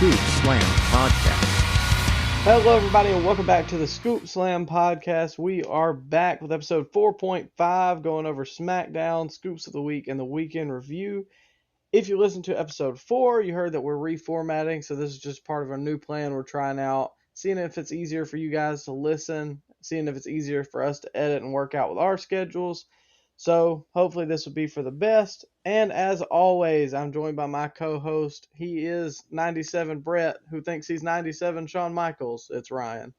Scoop Slam Podcast. Hello, everybody, and welcome back to the Scoop Slam Podcast. We are back with episode 4.5, going over SmackDown, Scoops of the Week, and the Weekend Review. If you listened to episode 4, you heard that we're reformatting, so this is just part of our new plan we're trying out, seeing if it's easier for you guys to listen, seeing if it's easier for us to edit and work out with our schedules. So hopefully this will be for the best. And as always, I'm joined by my co-host. He is 97 Brett, who thinks he's 97 Shawn Michaels. It's Ryan.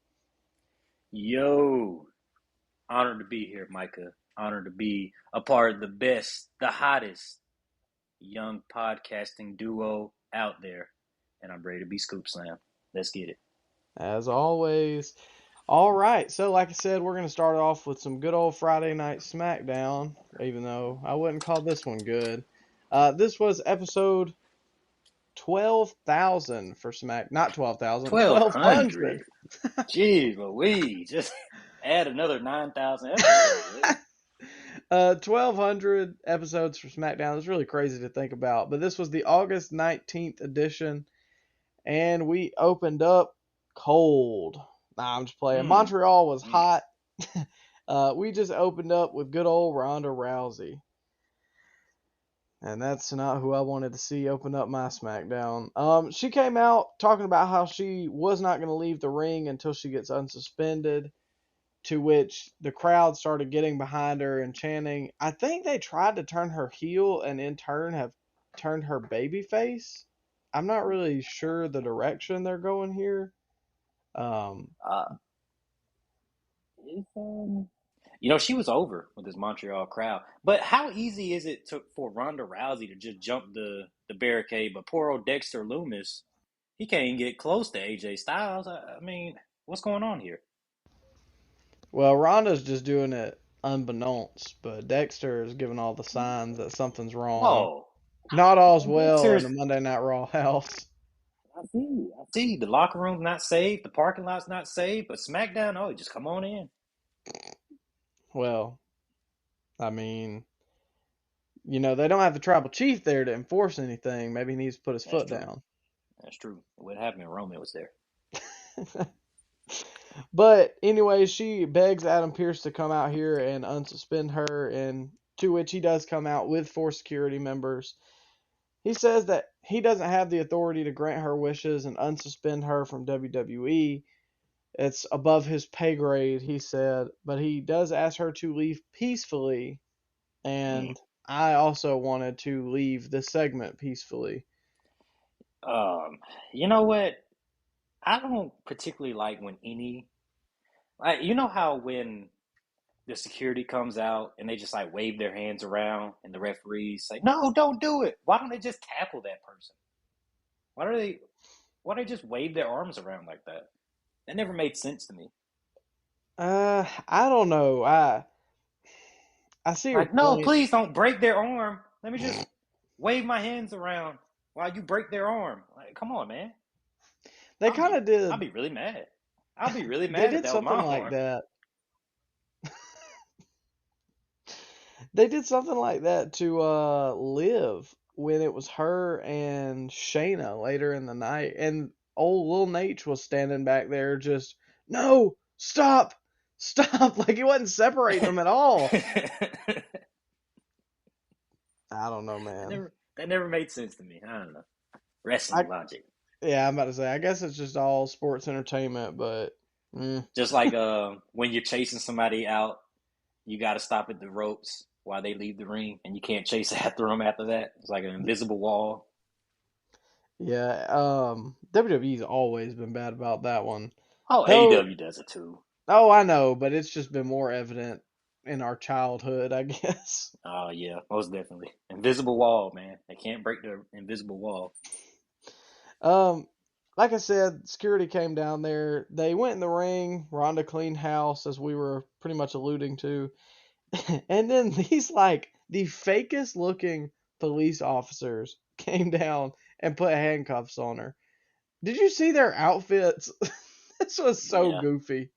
Yo, honored to be here, Micah. Honored to be a part of the best, the hottest young podcasting duo out there. And I'm ready to be Scoop Slam. Let's get it. As always. All right, so like I said, we're going to start off with some good old Friday Night SmackDown, even though I wouldn't call this one good. This was episode 12,000 for not 12,000, 1,200. Jeez Louise, just add another 9,000 episodes. 1,200 episodes for SmackDown. It's really crazy to think about, but this was the August 19th edition, and we opened up cold. Nah, I'm just playing. Montreal was hot. We just opened up with good old Ronda Rousey. And that's not who I wanted to see open up my SmackDown. She came out talking about how she was not going to leave the ring until she gets unsuspended, to which the crowd started getting behind her and chanting. I think they tried to turn her heel and in turn have turned her babyface. I'm not really sure the direction they're going here. She was over with this Montreal crowd. But how easy is it for Ronda Rousey to just jump the barricade? But poor old Dexter Lumis, he can't even get close to AJ Styles. I mean, what's going on here? Well, Ronda's just doing it unbeknownst, but Dexter is giving all the signs that something's wrong. Oh, not all's well in the Monday Night Raw house. I see. The locker room's not safe. The parking lot's not safe. But SmackDown, oh, just come on in. Well, I mean, they don't have the tribal chief there to enforce anything. Maybe he needs to put his foot down. That's true. What happened when Roman was there? But anyway, she begs Adam Pearce to come out here and unsuspend her, and to which he does come out with 4 security members. He says that he doesn't have the authority to grant her wishes and unsuspend her from WWE. It's above his pay grade, he said, but he does ask her to leave peacefully, and I also wanted to leave this segment peacefully. You know what? I don't particularly like when you know how when the security comes out and they just like wave their hands around and the referees say, no, don't do it. Why don't they just tackle that person? Why do they just wave their arms around like that? That never made sense to me. I don't know. I see your point. No, please don't break their arm. Let me just wave my hands around while you break their arm. Like, come on, man. They kind of did. I'll be really mad. I'll be really mad. They did something like that. They did something like that to Liv when it was her and Shayna later in the night, and old Lil Nate was standing back there just, no, stop, like he wasn't separating them at all. I don't know, man. That never made sense to me. I don't know. Wrestling logic. Yeah, I'm about to say, I guess it's just all sports entertainment, but... Just like when you're chasing somebody out, you got to stop at the ropes while they leave the ring, and you can't chase after them after that. It's like an invisible wall. Yeah, WWE's always been bad about that one. Oh, AEW does it too. Oh, I know, but it's just been more evident in our childhood, I guess. Oh, yeah, most definitely. Invisible wall, man. They can't break the invisible wall. Like I said, security came down there. They went in the ring. Ronda cleaned house, as we were pretty much alluding to. And then these, the fakest looking police officers came down and put handcuffs on her. Did you see their outfits? This was so goofy.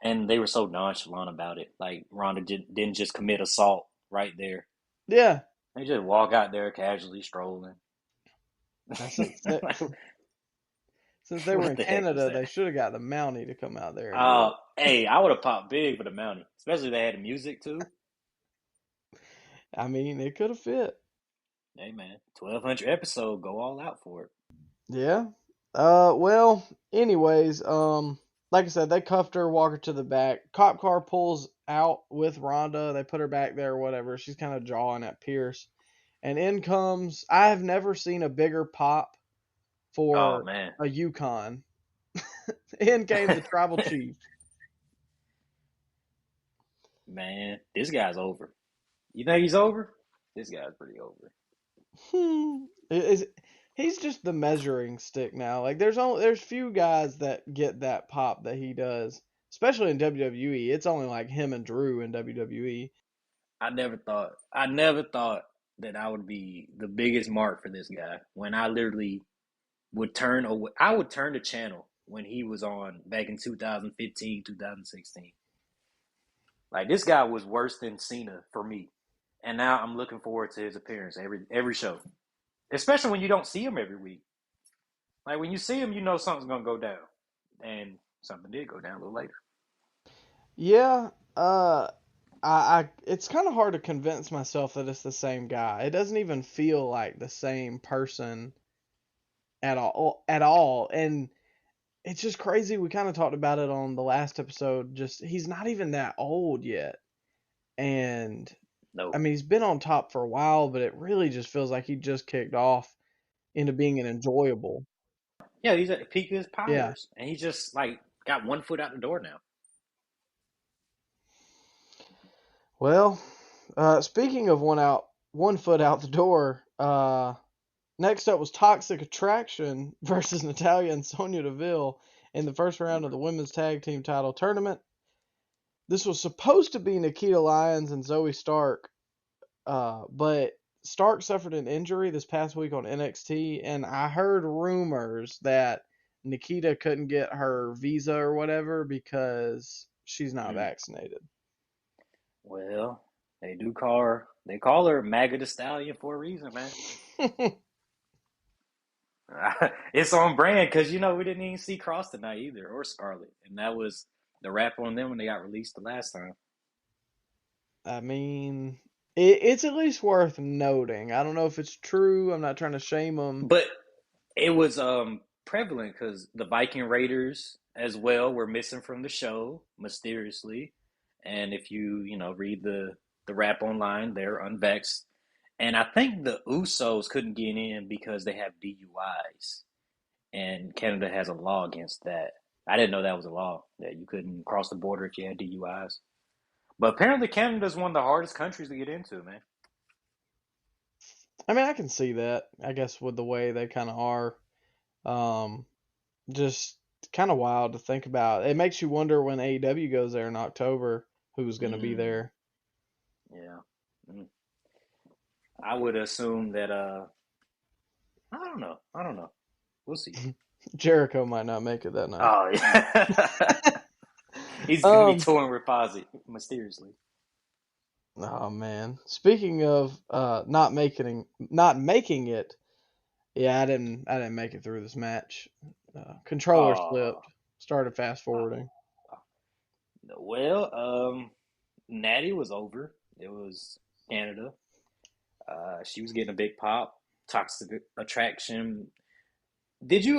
And they were so nonchalant about it. Like, Ronda didn't just commit assault right there. Yeah. They just walk out there casually strolling. Since they were What in the heck was Canada, they that? should have got the Mountie to come out there and do Oh, it. hey, I would have popped big for the Mountie, especially if they had the music too. I mean, it could have fit. Hey man, 1,200 episode, go all out for it. Yeah. Well, anyways, like I said, they cuffed her, walk her to the back. Cop car pulls out with Rhonda. They put her back there, whatever. She's kind of jawing at Pierce. And in comes, I have never seen a bigger pop Oh for man, a Yukon. In came the tribal chief. man, this guy's over. You think he's over? This guy's pretty over. Is he's just the measuring stick now. Like there's few guys that get that pop that he does, especially in WWE. It's only like him and Drew in WWE. I never thought that I would be the biggest mark for this guy when I literally would turn away. I would turn the channel when he was on back in 2015, 2016. Like this guy was worse than Cena for me. And now I'm looking forward to his appearance every show. Especially when you don't see him every week. Like when you see him, you know something's gonna go down. And something did go down a little later. Yeah, I it's kind of hard to convince myself that it's the same guy. It doesn't even feel like the same person at all. And it's just crazy. We kind of talked about it on the last episode. Just he's not even that old yet. And I No. mean, he's been on top for a while, but it really just feels like he just kicked off into being an enjoyable. Yeah, he's at the peak of his Yeah. powers. And he just like got one foot out the door now. Well, speaking of one foot out the door. Next up was Toxic Attraction versus Natalia and Sonya Deville in the first round of the women's tag team title tournament. This was supposed to be Nikita Lyons and Zoe Stark, but Stark suffered an injury this past week on NXT, and I heard rumors that Nikita couldn't get her visa or whatever because she's not Mm. vaccinated. Well, they call her Magga the Stallion for a reason, man. It's on brand because we didn't even see Cross tonight either or Scarlett, and that was the rap on them when they got released the last time. I mean, it's at least worth noting. I don't know if it's true. I'm not trying to shame them. But it was prevalent because the Viking Raiders as well were missing from the show mysteriously, and if you read the rap online, they're unvexed, and I think the Usos couldn't get in because they have DUIs, and Canada has a law against that. I didn't know that was a law that you couldn't cross the border if you had DUIs. But apparently Canada's one of the hardest countries to get into, man. I mean, I can see that. I guess with the way they kind of are, um, just kind of wild to think about. It makes you wonder when AEW goes there in October, who's going to be Mm, there. yeah. Mm. I would assume that I don't know. I don't know. We'll see. Jericho might not make it that night. Oh yeah. He's gonna be Um, touring with Posy mysteriously. oh man. Speaking of not making it, yeah, I didn't make it through this match. Controller Oh, slipped. Started fast forwarding. well, Natty was over. It was Canada. She was getting a big pop. Toxic Attraction. Did you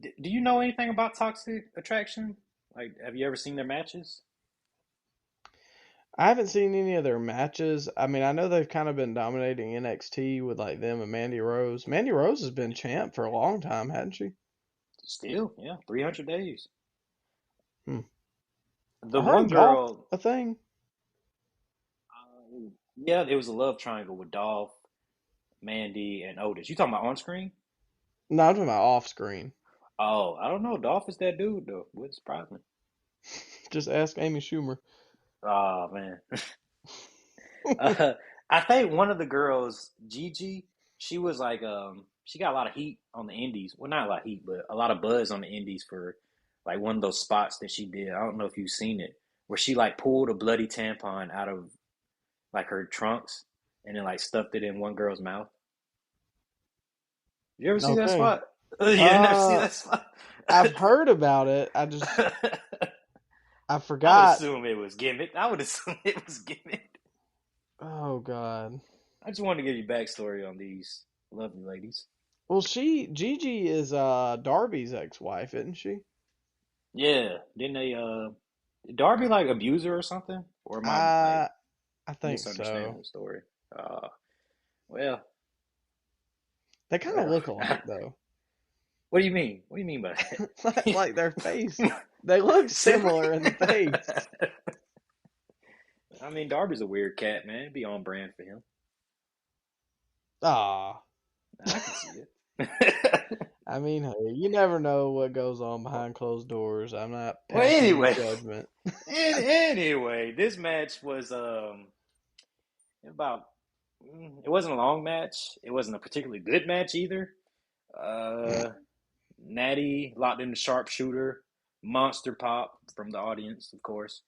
do you know anything about Toxic Attraction? Like, have you ever seen their matches? I haven't seen any of their matches. I mean, I know they've kind of been dominating NXT with like them and Mandy Rose. Mandy Rose has been champ for a long time, hasn't she? Still, yeah, 300 days. Hmm. The Are her one and Dolph girl, a thing? yeah, it was a love triangle with Dolph, Mandy, and Otis. You talking about on screen? No, I'm talking about off screen. Oh, I don't know. Dolph is that dude though. Wouldn't surprise me. Just ask Amy Schumer. Oh man. uh, I think one of the girls, Gigi, she was like, she got a lot of heat on the Indies. Well, not a lot of heat, but a lot of buzz on the Indies for like one of those spots that she did. I don't know if you've seen it, where she like pulled a bloody tampon out of like her trunks and then like stuffed it in one girl's mouth. You ever see that Okay. spot? You didn't never see that spot? I've heard about it. I I would forgot. assume it was gimmick. I would assume it was gimmick. Oh God. I just wanted to give you backstory on these lovely ladies. Well, Gigi is Darby's ex-wife, isn't she? Yeah, didn't they? Darby like abuse her or something? Or am I like I I think misunderstanding so. the story? Uh, well, They kind of well. look alike though. What do you mean? What do you mean by Like their face. that? They look Similar. similar in the face. I mean, Darby's a weird cat, man. It'd be on brand for him. Ah. I can see it. I mean, hey, you never know what goes on behind closed doors. I'm not Well, passing any anyway, judgment. anyway, this match was about. It wasn't a long match. It wasn't a particularly good match either. Uh, Natty locked in the sharpshooter, monster pop from the audience, of course.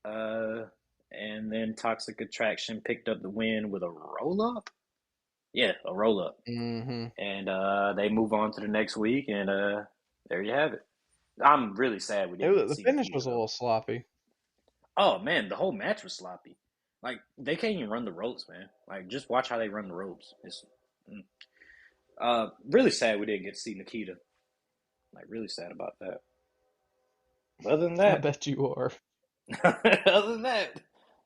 Uh, and then Toxic Attraction picked up the win with a roll up. Yeah, a roll up. Hmm. And they move on to the next week, and there you have it. I'm really sad we didn't get to The see finish Nikita was a though. little sloppy. Oh man, the whole match was sloppy. Like they can't even run the ropes, man. Like just watch how they run the ropes. It's really sad we didn't get to see Nikita. Like really sad about that. But other than I that, bet you are. other than that,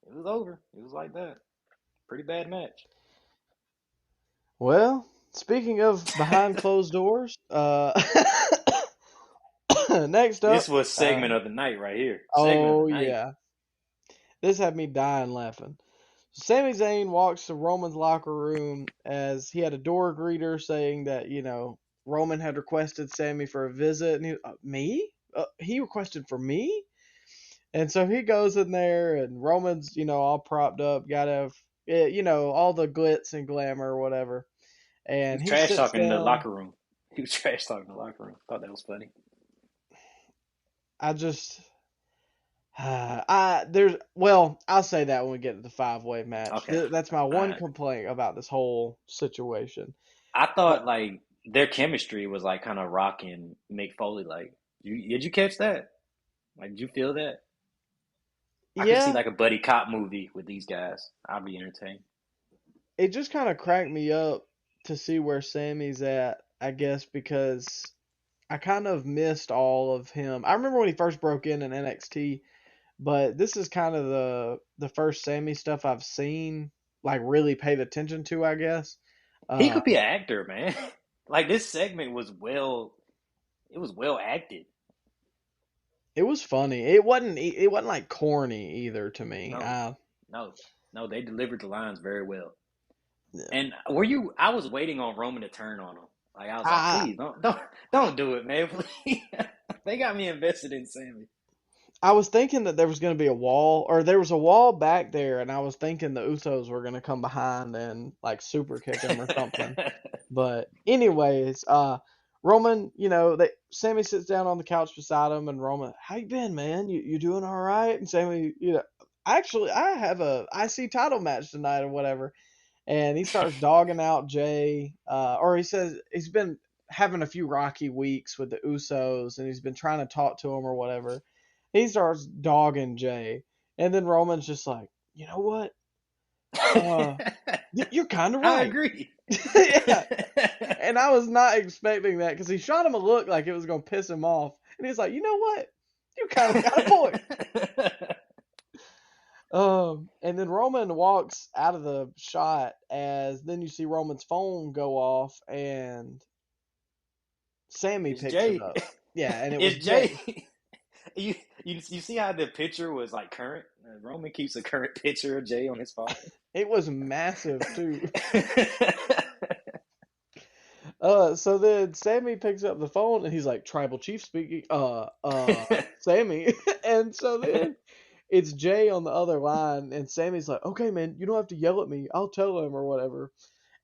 it was over. It was like that. Pretty bad match. Well, speaking of behind closed doors, next This up, was segment of the night right here. Segment of the oh night. yeah, this had me dying laughing. Sami Zayn walks to Roman's locker room as he had a door greeter saying that, Roman had requested Sami for a visit. And me? He requested for me? And so he goes in there and Roman's, all propped up, got to have, all the glitz and glamour or whatever. He And was he trash sits talking in the down. locker room. He was trash talking in the locker room. Thought that was funny. I just, I'll say that when we get to the 5-way match. Okay. That's my All one right. complaint about this whole situation. I But thought like their chemistry was like kind of rocking Mick Foley. Like, did you catch that? Like, did you feel that? I could see yeah, like a buddy cop movie with these guys. I'd be entertained. it just kind of cracked me up to see where Sammy's at, I guess, because I kind of missed all of him. I remember when he first broke in NXT, but this is kind of the first Sammy stuff I've seen, like really paid attention to, I guess. He Uh, could be an actor, man. Like this segment was it was well acted. it was funny. It wasn't like corny either to me. No, no, no. They delivered the lines very well. Yeah. And were you? I was waiting on Roman to turn on him. Like I was like, I please don't do it, man. Please. They got me invested in Sammy. I was thinking that there was going to be a wall, or there was a wall back there, and I was thinking the Usos were going to come behind and like super kick him or something. But anyways, Roman, Sammy sits down on the couch beside him, and Roman, how you been, man? You doing all right? And Sammy, actually, I have a IC title match tonight or whatever, and he starts dogging out Jay, or he says he's been having a few rocky weeks with the Usos, and he's been trying to talk to him or whatever. He starts dogging Jay, and then Roman's just like, you know what? Uh, you're kind of I right. agree. Yeah. And I was not expecting that because he shot him a look like it was going to piss him off. And he's like, you know what? You kind of got a point. And then Roman walks out of the shot as then you see Roman's phone go off and Sammy It's picks it Jay. up. Yeah, and it was It's Jay. Jay. You see how the picture was like current? Roman keeps a current picture of Jay on his phone. It was massive too. So then Sammy picks up the phone and he's like, Tribal Chief speaking, Sammy. And so then it's Jay on the other line and Sammy's like, okay, man, you don't have to yell at me. I'll tell him or whatever.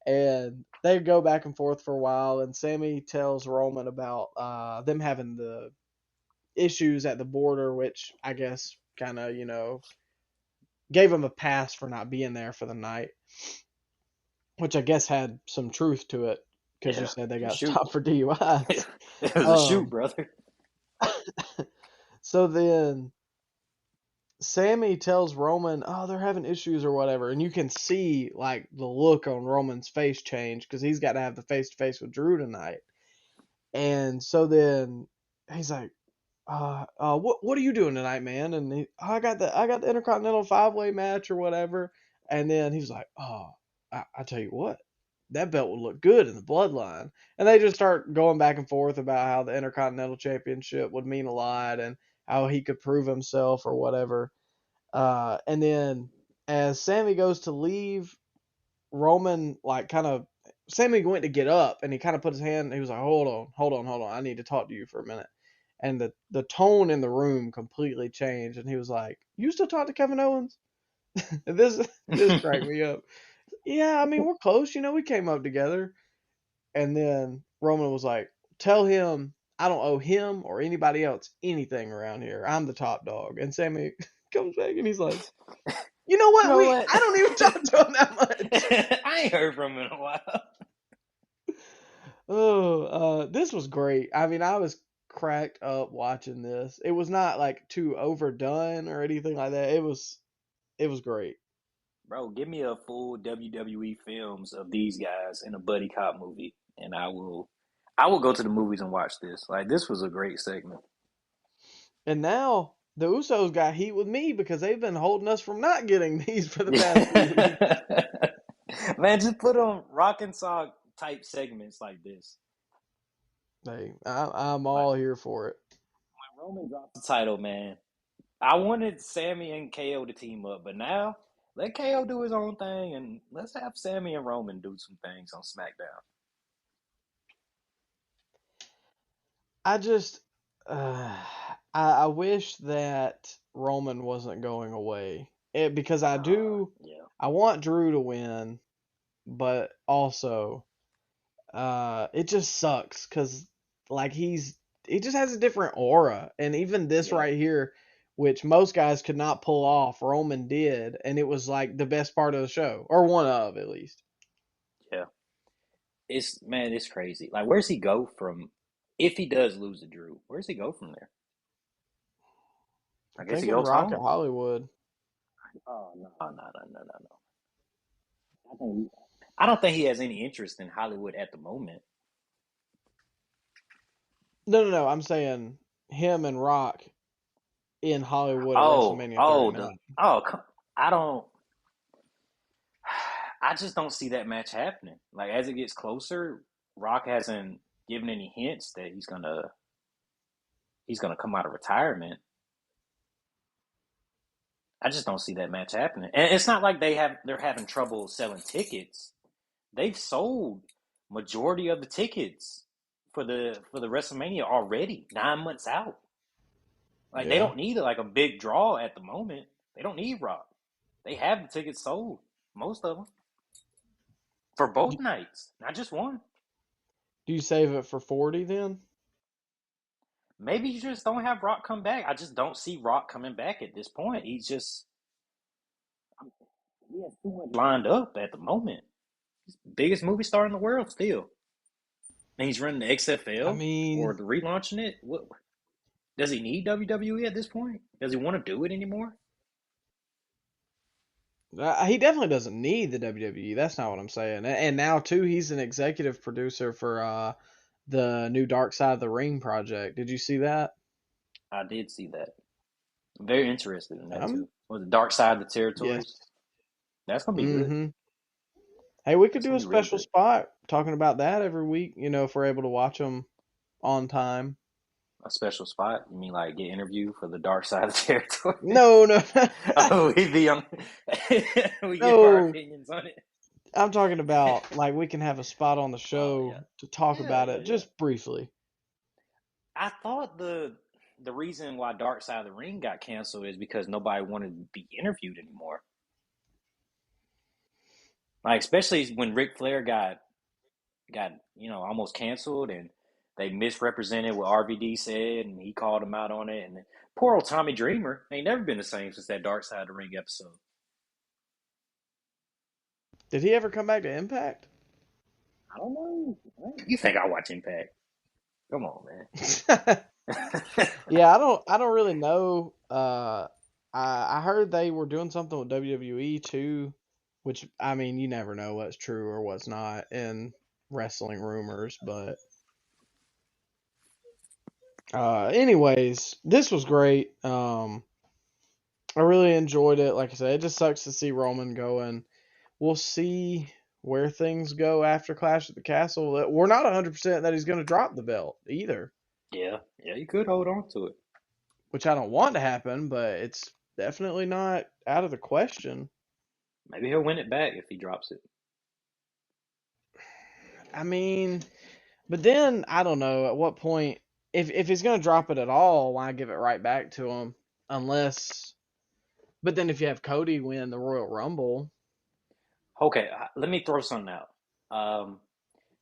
And they go back and forth for a while and Sammy tells Roman about them having the issues at the border, which I guess kind of, gave him a pass for not being there for the night, which I guess had some truth to it. because you Yeah, said they it was got shoot. stopped for DUIs. It was a shoot, brother. So then Sammy tells Roman, "Oh, they're having issues or whatever," and you can see like the look on Roman's face change because he's got to have the face to face with Drew tonight. And so then he's like, what are you doing tonight, man?" And I got the Intercontinental 5-way match or whatever. And then he's like, "Oh, I tell you what, that belt would look good in the Bloodline." And they just start going back and forth about how the Intercontinental Championship would mean a lot and how he could prove himself or whatever. And then as Sammy goes to leave, Roman like kind of Sammy went to get up and he kind of put his hand. He was like, hold on. I need to talk to you for a minute." And the tone in the room completely changed. And he was like, "You still talk to Kevin Owens?" This cracked me up. "Yeah, I mean we're close. We came up together." And then Roman was like, "Tell him I don't owe him or anybody else anything around here. I'm the top dog." And Sammy comes back and he's like, "You know You what? know what? I don't even talk to him that much." I ain't heard from him in a while. Oh, this was great. I mean, I was cracked up watching this. It was not like too overdone or anything like that. It was great. Bro, give me a full WWE films of these guys in a buddy cop movie, and I will go to the movies and watch this. Like this was a great segment. And now the Usos got heat with me because they've been holding us from not getting these for the past few weeks. Man, just put on rock and sock type segments like this. Hey, I'm Like all here for it. when Roman dropped the title, man. I wanted Sammy and KO to team up, but now let KO do his own thing and let's have Sammy and Roman do some things on SmackDown. I just, I wish that Roman wasn't going away. Because Yeah. I want Drew to win, but also, it just sucks because like he just has a different aura, and even this Yeah. right here, which most guys could not pull off, Roman did, and it was like the best part of the show, or one of at least. Yeah. It's crazy. Like where's he go from if he does lose to Drew? Where's he go from there? I I'm guess he thinking goes Rock at home. Hollywood. Oh no. I don't think he has any interest in Hollywood at the moment. No. I'm saying him and Rock in Hollywood at Oh, WrestleMania oh, 39. I don't. I just don't see that match happening. Like as it gets closer, Rock hasn't given any hints that he's gonna come out of retirement. I just don't see that match happening. And it's not like they're having trouble selling tickets. They've sold majority of the tickets for the WrestleMania already, 9 months out. Like they Yeah. don't need like a big draw at the moment. They don't need Rock. They have the tickets sold, most of them, for Do both nights, not just one. do you save it for 40 then? Maybe you just don't have Rock come back. I just don't see Rock coming back at this point. He has too much lined up at the moment. He's the biggest movie star in the world still. And he's running the I XFL or mean, the relaunching it. What does he need WWE at this point? Does he want to do it anymore? he definitely doesn't need the WWE. That's not what I'm saying. And now too, he's an executive producer for the new Dark Side of the Ring project. Did you see that? I did see that. I'm very interested in that Um, too. Was the Dark Side of the yes. Territories? That's gonna be good. Mm-hmm. Hey, we could That's do gonna a be real special good. spot talking about that every week. If we're able to watch them on time. A special spot? You mean like get interviewed for the Dark Side of the Territories? No, no, Oh, we be on. We give our no. opinions on it. I'm talking about like we can have a spot on the Oh show yeah, to talk yeah, about yeah, it yeah. just briefly. I thought the reason why Dark Side of the Ring got canceled is because nobody wanted to be interviewed anymore. Like especially when Ric Flair got almost canceled and they misrepresented what RVD said and he called him out on it and poor old Tommy Dreamer ain't never been the same since that Dark Side of the Ring episode. Did he ever come back to Impact? I don't know. You think I watch Impact? Come on, man. Yeah, I don't really know. I heard they were doing something with WWE too, which I mean, you never know what's true or what's not in wrestling rumors, but anyways, this was great. I really enjoyed it. Like I said, it just sucks to see Roman going. We'll see where things go after Clash at the Castle. We're not 100% that he's going to drop the belt either, Yeah, you could hold on to it. which I don't want to happen, but it's definitely not out of the question. Maybe he'll win it back if he drops it. I mean, but then I don't know at what point if he's going to drop it at all, why give it right back to him? Unless, but then if you have Cody win the Royal Rumble, Okay, let me throw something out.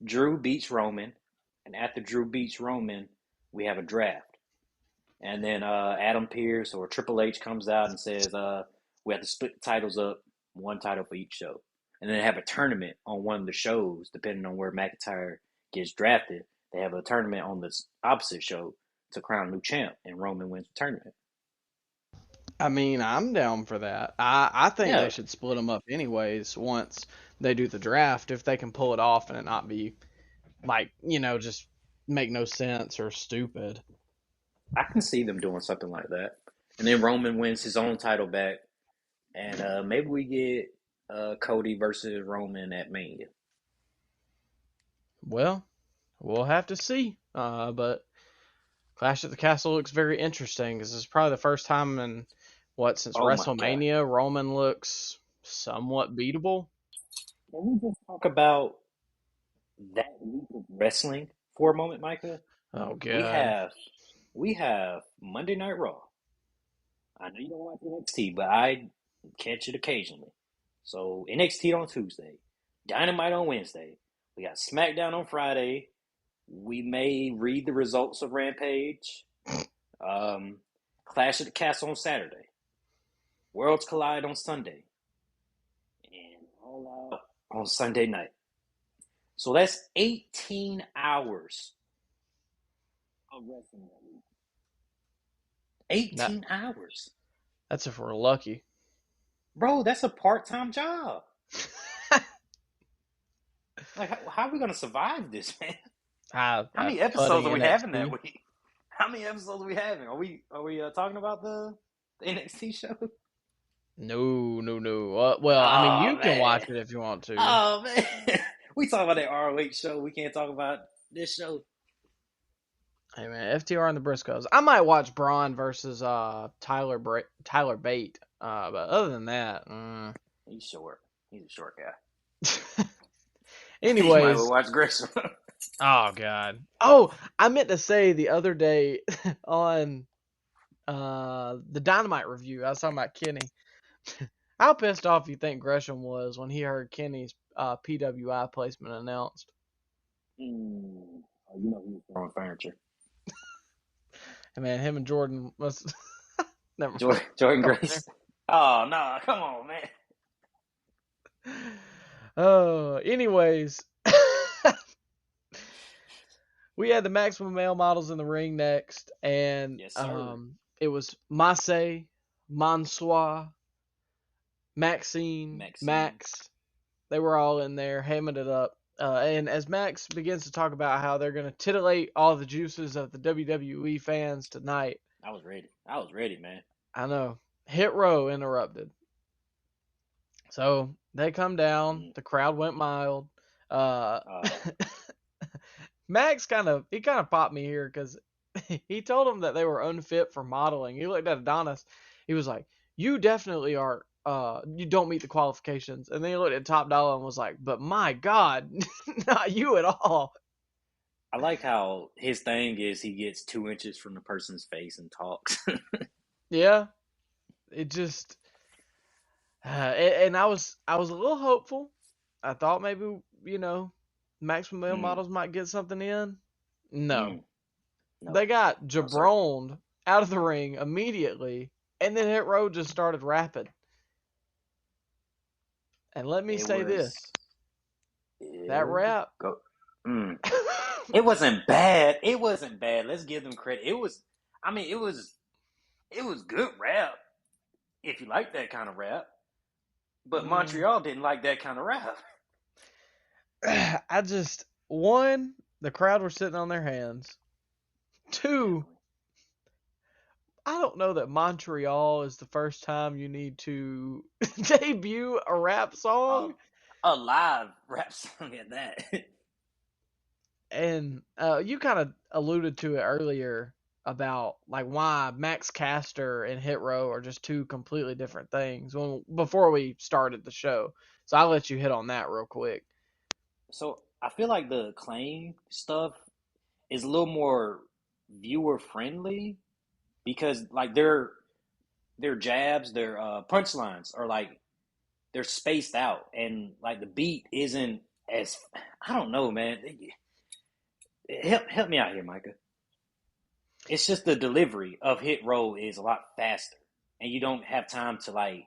Drew beats Roman, and after Drew beats Roman, we have a draft. And then Adam Pearce or Triple H comes out and says we have to split the titles up, one title for each show. And then they have a tournament on one of the shows, depending on where McIntyre gets drafted. They have a tournament on the opposite show to crown a new champ, and Roman wins the tournament. I mean, I'm down for that. I think Yeah, they should split them up anyways once they do the draft if they can pull it off and it not be like, just make no sense or stupid. I can see them doing something like that. And then Roman wins his own title back, and maybe we get Cody versus Roman at Mania. Well, we'll have to see. But Clash at the Castle looks very interesting because it's probably the first time in since Oh my God. WrestleMania Roman looks somewhat beatable. Can we just talk about that week of wrestling for a moment, Micah? Oh We god. have we have Monday Night Raw. I know you don't watch NXT, but I catch it occasionally. So NXT on Tuesday, Dynamite on Wednesday. We got SmackDown on Friday. We may read the results of Rampage. Clash at the Castle on Saturday. Worlds Collide on Sunday. And All Out on Sunday night. So that's 18 hours of wrestling that week. 18 hours. That's if we're lucky. Bro, that's a part-time job. Like, how are we going to survive this, man? How many episodes are we having that week? How many episodes are we having? Are we talking about the NXT show? No. Well, I mean, you can watch it if you want to. Oh, man. We talk about that ROH show. We can't talk about this show. Hey, man, FTR and the Briscoes. I might watch Braun versus Tyler Bate. But other than that, He's short. He's a short guy. Anyways. You might watch Gresham. Oh, God. Oh, I meant to say the other day on the Dynamite review, I was talking about Kenny. How pissed off do you think Gresham was when he heard Kenny's PWI placement announced? You know he was throwing furniture. Hey, man, him and Jordan must... Never mind. Jordan Grace. Oh, no. Come on, man. Anyways... We had the Maximum Male Models in the ring next, and Yes, it was Mace, Mansoir, Maxine, Max. They were all in there, hamming it up. And as Max begins to talk about how they're going to titillate all the juices of the WWE fans tonight. I was ready, man. I know. Hit Row interrupted. So they come down. The crowd went mild. Max kind of popped me here because he told them that they were unfit for modeling. He looked at Adonis. He was like, "You definitely are. You don't meet the qualifications." And then he looked at Top Dollar and was like, "But my God, not you at all." I like how his thing is he gets 2 inches from the person's face and talks. Yeah, it just. And I was a little hopeful. I thought maybe Maximum Male Models might get something in. No. They got jabroned out of the ring immediately, and then Hit Row just started rapping. And let me say this. That Yeah. rap. Go. Mm. It wasn't bad. It wasn't bad. Let's give them credit. It was. I mean, it was good rap if you like that kind of rap. But Mm, Montreal didn't like that kind of rap. one, the crowd were sitting on their hands. Two, Definitely. I don't know that Montreal is the first time you need to debut a rap song. A live rap song at that. And you kind of alluded to it earlier about like why Max Caster and Hit Row are just two completely different things before we started the show. So I'll let you hit on that real quick. So I feel like the Acclaim stuff is a little more viewer friendly because like their jabs, their punchlines are like they're spaced out and like the beat isn't as I don't know, man. Help me out here, Micah. It's just the delivery of Hit Row is a lot faster, and you don't have time to like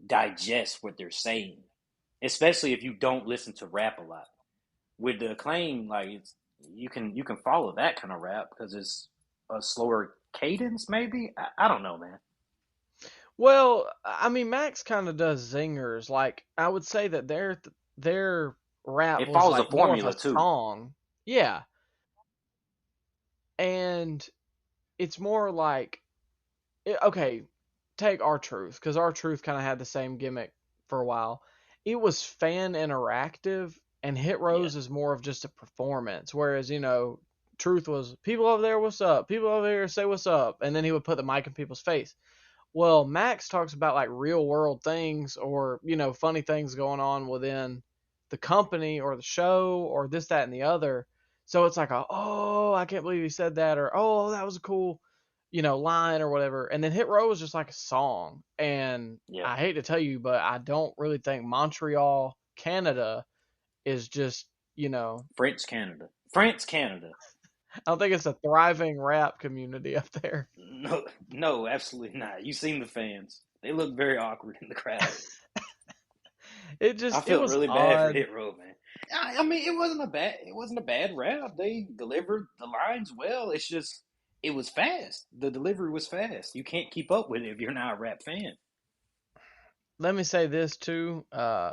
digest what they're saying, especially if you don't listen to rap a lot. With the Acclaim, like you can follow that kind of rap because it's a slower cadence, maybe. I don't know, man. Well, I mean, Max kind of does zingers. Like I would say that their rap It was follows a like more of a formula too. song. Yeah, and it's more like okay, take our truth because our truth kind of had the same gimmick for a while. It was fan interactive, and Hit Yeah, Rose is more of just a performance. Whereas truth was people over there, what's up? People over here say what's up, and then he would put the mic in people's face. Well, Max talks about like real world things or funny things going on within the company or the show or this, that, and the other. So it's like oh, I can't believe he said that, or oh, that was a cool line or whatever. And then Hit Row was just like a song. And yeah. I hate to tell you, but I don't really think Montreal, Canada is just, France, Canada. I don't think it's a thriving rap community up there. No, no, absolutely not. You seen the fans? They look very awkward in the crowd. I It felt was really bad for odd. Hit Row, man. I mean, it wasn't a bad rap. They delivered the lines well. It's just it was fast. The delivery was fast. You can't keep up with it if you're not a rap fan. Let me say this too.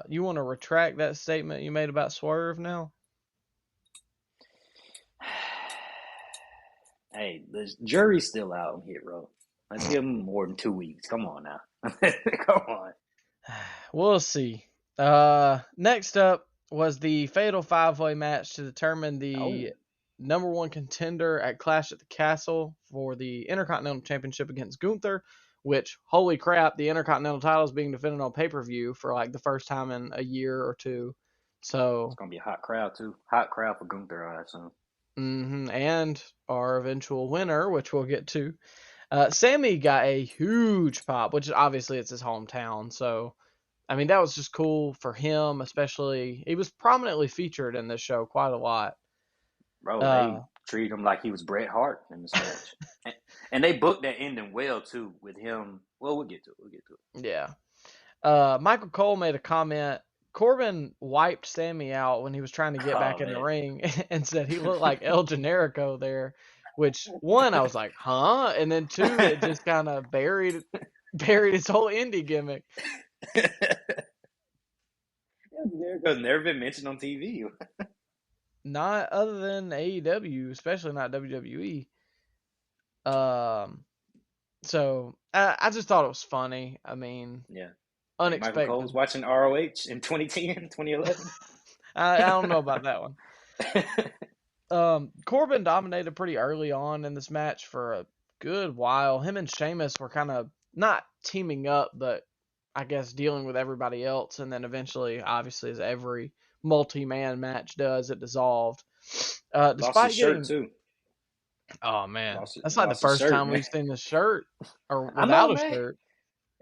You want to retract that statement you made about Swerve now? Hey, the jury's still out on Hit Row. Let's give them more than 2 weeks. Come on now. Come on. We'll see. Next up was the Fatal 5-Way match to determine the Oh, number one contender at Clash at the Castle for the Intercontinental Championship against Gunther, which, holy crap, the Intercontinental title is being defended on pay-per-view for like the first time in a year or two. it's So, gonna be a hot crowd too. Hot crowd for Gunther, I assume. and our eventual winner, which we'll get to. Sammy got a huge pop, which obviously it's his hometown. So, I mean, that was just cool for him, especially. He was prominently featured in this show quite a lot. Bro, Uh, they treated him like he was Bret Hart in this match. And they booked that ending well too with him. Well, we'll get to it. We'll get to it. yeah. Michael Cole made a comment. Corbin wiped Sammy out when he was trying to get Oh back in the man. ring and said he looked like El Generico there, which one, I was like, huh? And then two, it just kind of buried his whole indie gimmick. Because never been mentioned on TV. Not other than AEW, especially not WWE. So I just thought it was funny. I mean, Yeah. Hey, Michael unexpected. Cole's watching ROH in 2010, 2011. I don't know about that one. Corbin dominated pretty early on in this match for a good while. Him and Sheamus were kind of not teaming up, but I guess dealing with everybody else. And then eventually, obviously, as every multi-man match does, it dissolved. Lost his Despite shirt getting, too. oh man, that's like the Lost his first shirt, time man. we've seen the shirt or I know, without a man. shirt.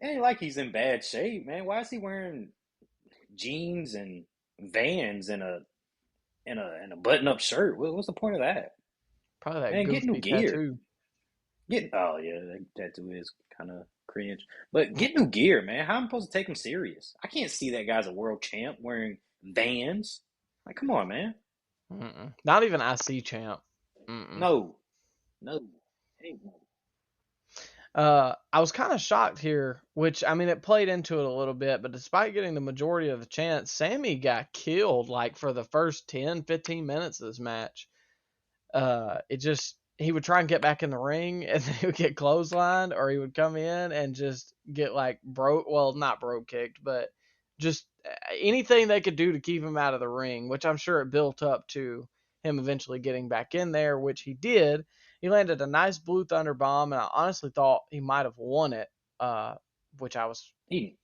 It ain't like he's in bad shape, man. Why is he wearing jeans and Vans and a button up shirt? What's the point of that? Probably that Man, get new goofy gear. tattoo. Oh yeah, that tattoo is kind of cringe. But get new gear, man. How am I supposed to take him serious? I can't see that guy's a world champ wearing Vans. Like, come on, man. Not even IC champ. Mm-mm. No, no, hey, no. I was kind of shocked here, which I mean, it played into it a little bit, but despite getting the majority of the chance, Sammy got killed like for the first 10, 15 minutes of this match. It just he would try and get back in the ring, and then he would get clotheslined, or he would come in and just get like not broke kicked, but just anything they could do to keep him out of the ring, which I'm sure it built up to him eventually getting back in there, which he did. He landed a nice Blue Thunder bomb, and I honestly thought he might have won it, which He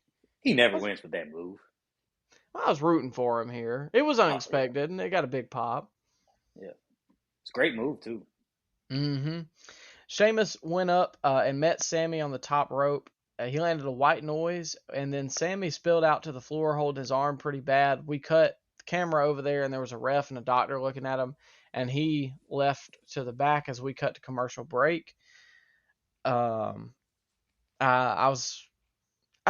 never wins with that move. I was rooting for him here. It was unexpected, and it got a big pop. Yeah, it's a great move too. Mm-hmm. Sheamus went up and met Sammy on the top rope. He landed a white noise, and then Sammy spilled out to the floor, holding his arm pretty bad. We cut the camera over there, and there was a ref and a doctor looking at him, and he left to the back as we cut to commercial break. I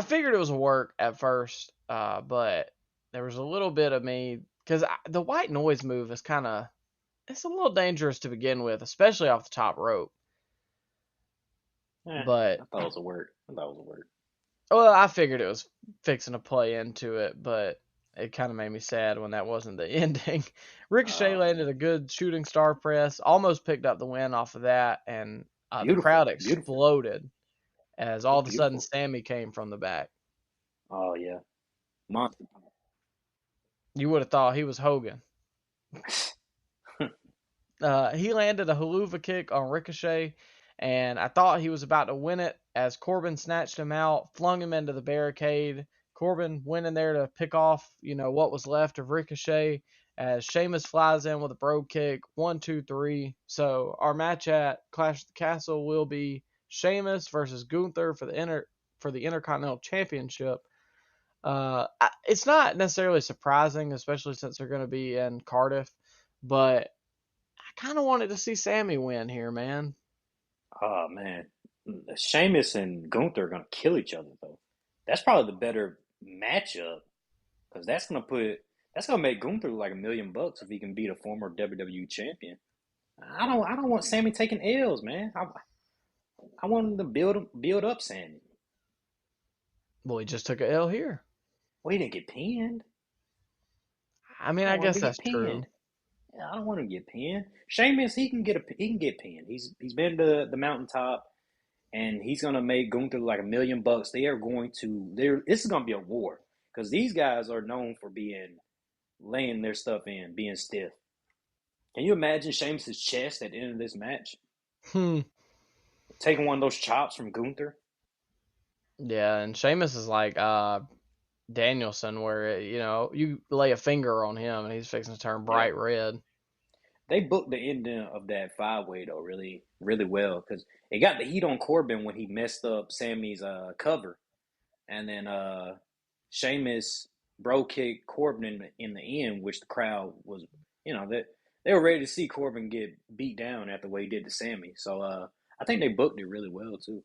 figured it was a work at first, but there was a little bit of me because the white noise move is it's a little dangerous to begin with, especially off the top rope. But I thought it was a word. well, I figured it was fixing to play into it, but it kind of made me sad when that wasn't the ending. Ricochet landed a good shooting star press, almost picked up the win off of that, and the crowd exploded as all of a sudden Sammy came from the back. Oh yeah, monster. You would have thought he was Hogan. He landed a haluva kick on Ricochet, and I thought he was about to win it as Corbin snatched him out, flung him into the barricade. Corbin went in there to pick off, what was left of Ricochet as Sheamus flies in with a bro kick. 1, 2, 3. So our match at Clash of the Castle will be Sheamus versus Gunther for the Intercontinental Championship. It's not necessarily surprising, especially since they're going to be in Cardiff, but I kind of wanted to see Sammy win here, man. Oh man, Sheamus and Gunther are gonna kill each other though. That's probably the better matchup because that's gonna make Gunther like $1 million if he can beat a former WWE champion. I don't want Sammy taking L's, man. I want him to build up Sammy. Well, he just took a L here. Well, he didn't get pinned. I mean, I guess that's true. I don't want him to get pinned. Sheamus, he can get pinned. He's been to the mountaintop, and he's gonna make Gunther like $1 million. This is gonna be a war because these guys are known for laying their stuff in, being stiff. Can you imagine Sheamus's chest at the end of this match? Taking one of those chops from Gunther. Yeah, and Sheamus is like Danielson, where you lay a finger on him and he's fixing to turn bright red. They booked the ending of that 5-way though really, really well because it got the heat on Corbin when he messed up Sammy's cover, and then Sheamus bro kicked Corbin in the end, which the crowd was, they were ready to see Corbin get beat down after what he did to Sammy. So I think they booked it really well too.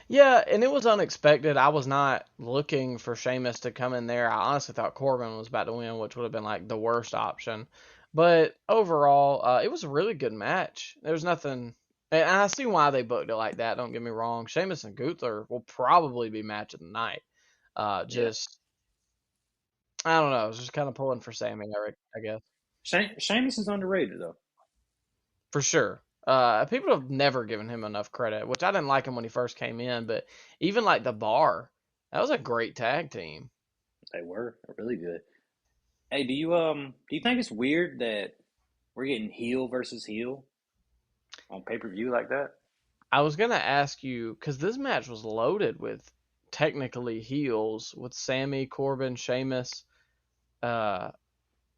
Yeah, and it was unexpected. I was not looking for Sheamus to come in there. I honestly thought Corbin was about to win, which would have been like the worst option. But overall, it was a really good match. There was nothing, and I see why they booked it like that. Don't get me wrong. Sheamus and Gunther will probably be match of the night. I don't know. I was just kind of pulling for Sammy, I guess. Sheamus is underrated though. For sure. People have never given him enough credit, which I didn't like him when he first came in, but even like the Bar, that was a great tag team. They were really good. Hey, do you think it's weird that we're getting heel versus heel on pay-per-view like that? I was gonna ask you because this match was loaded with technically heels with Sammy, Corbin, Sheamus, and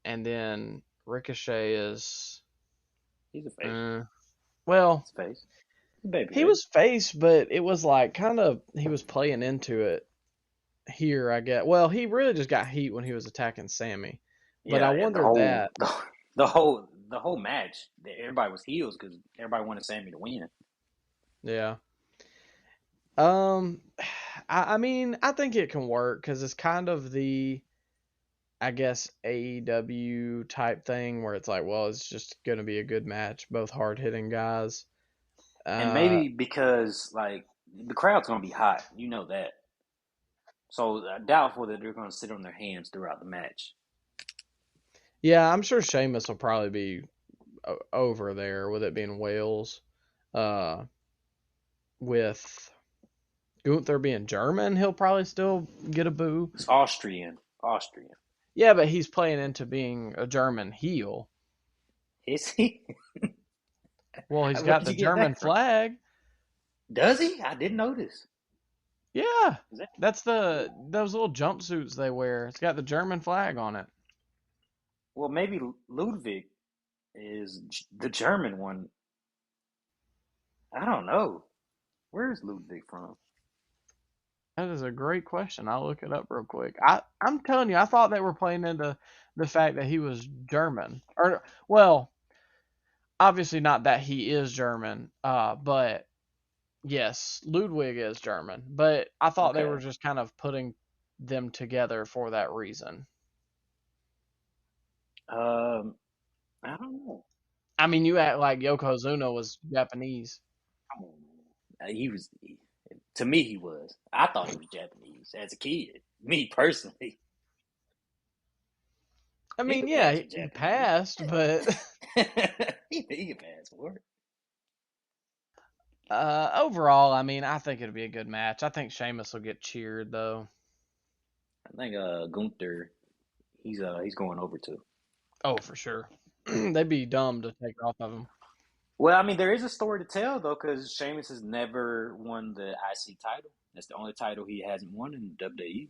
then Ricochet is. He's a face. Well, face. He was face, but it was like he was playing into it here, I guess. Well, he really just got heat when he was attacking Sammy. But I wondered that the whole match, everybody was heels because everybody wanted Sammy to win. Yeah. I mean, I think it can work because it's kind of the I guess AEW type thing where it's like, well, it's just going to be a good match, both hard hitting guys. And maybe because like the crowd's gonna be hot, you know that. So doubtful that they're gonna sit on their hands throughout the match. Yeah, I'm sure Sheamus will probably be over there with it being Wales. Uh, with Gunther being German, he'll probably still get a boo. It's Austrian. Austrian. Yeah, but he's playing into being a German heel. Is he? Well, he's Where got did the you get German that from? flag. Does he? I didn't notice. Yeah, Is that? that's those little jumpsuits they wear. It's got the German flag on it. Well, maybe Ludwig is the German one. I don't know. Where is Ludwig from? That is a great question. I'll look it up real quick. I'm telling you, I thought they were playing into the fact that he was German. Or well, obviously not that he is German, but yes, Ludwig is German. But I thought they were Okay. just kind of putting them together for that reason. Um, I don't know. I mean, you act like Yokozuna was Japanese. Come on, man. To me, he was. I thought he was Japanese as a kid. Me personally, I he mean, could yeah, pass for he Japanese. passed, but He could pass for it. overall, I mean, I think it'll be a good match. I think Sheamus will get cheered though. I think Gunther, he's going over too. Oh, for sure. They'd be dumb to take it off of him. Well, I mean, there is a story to tell though, because Sheamus has never won the IC title. That's the only title he hasn't won in WWE.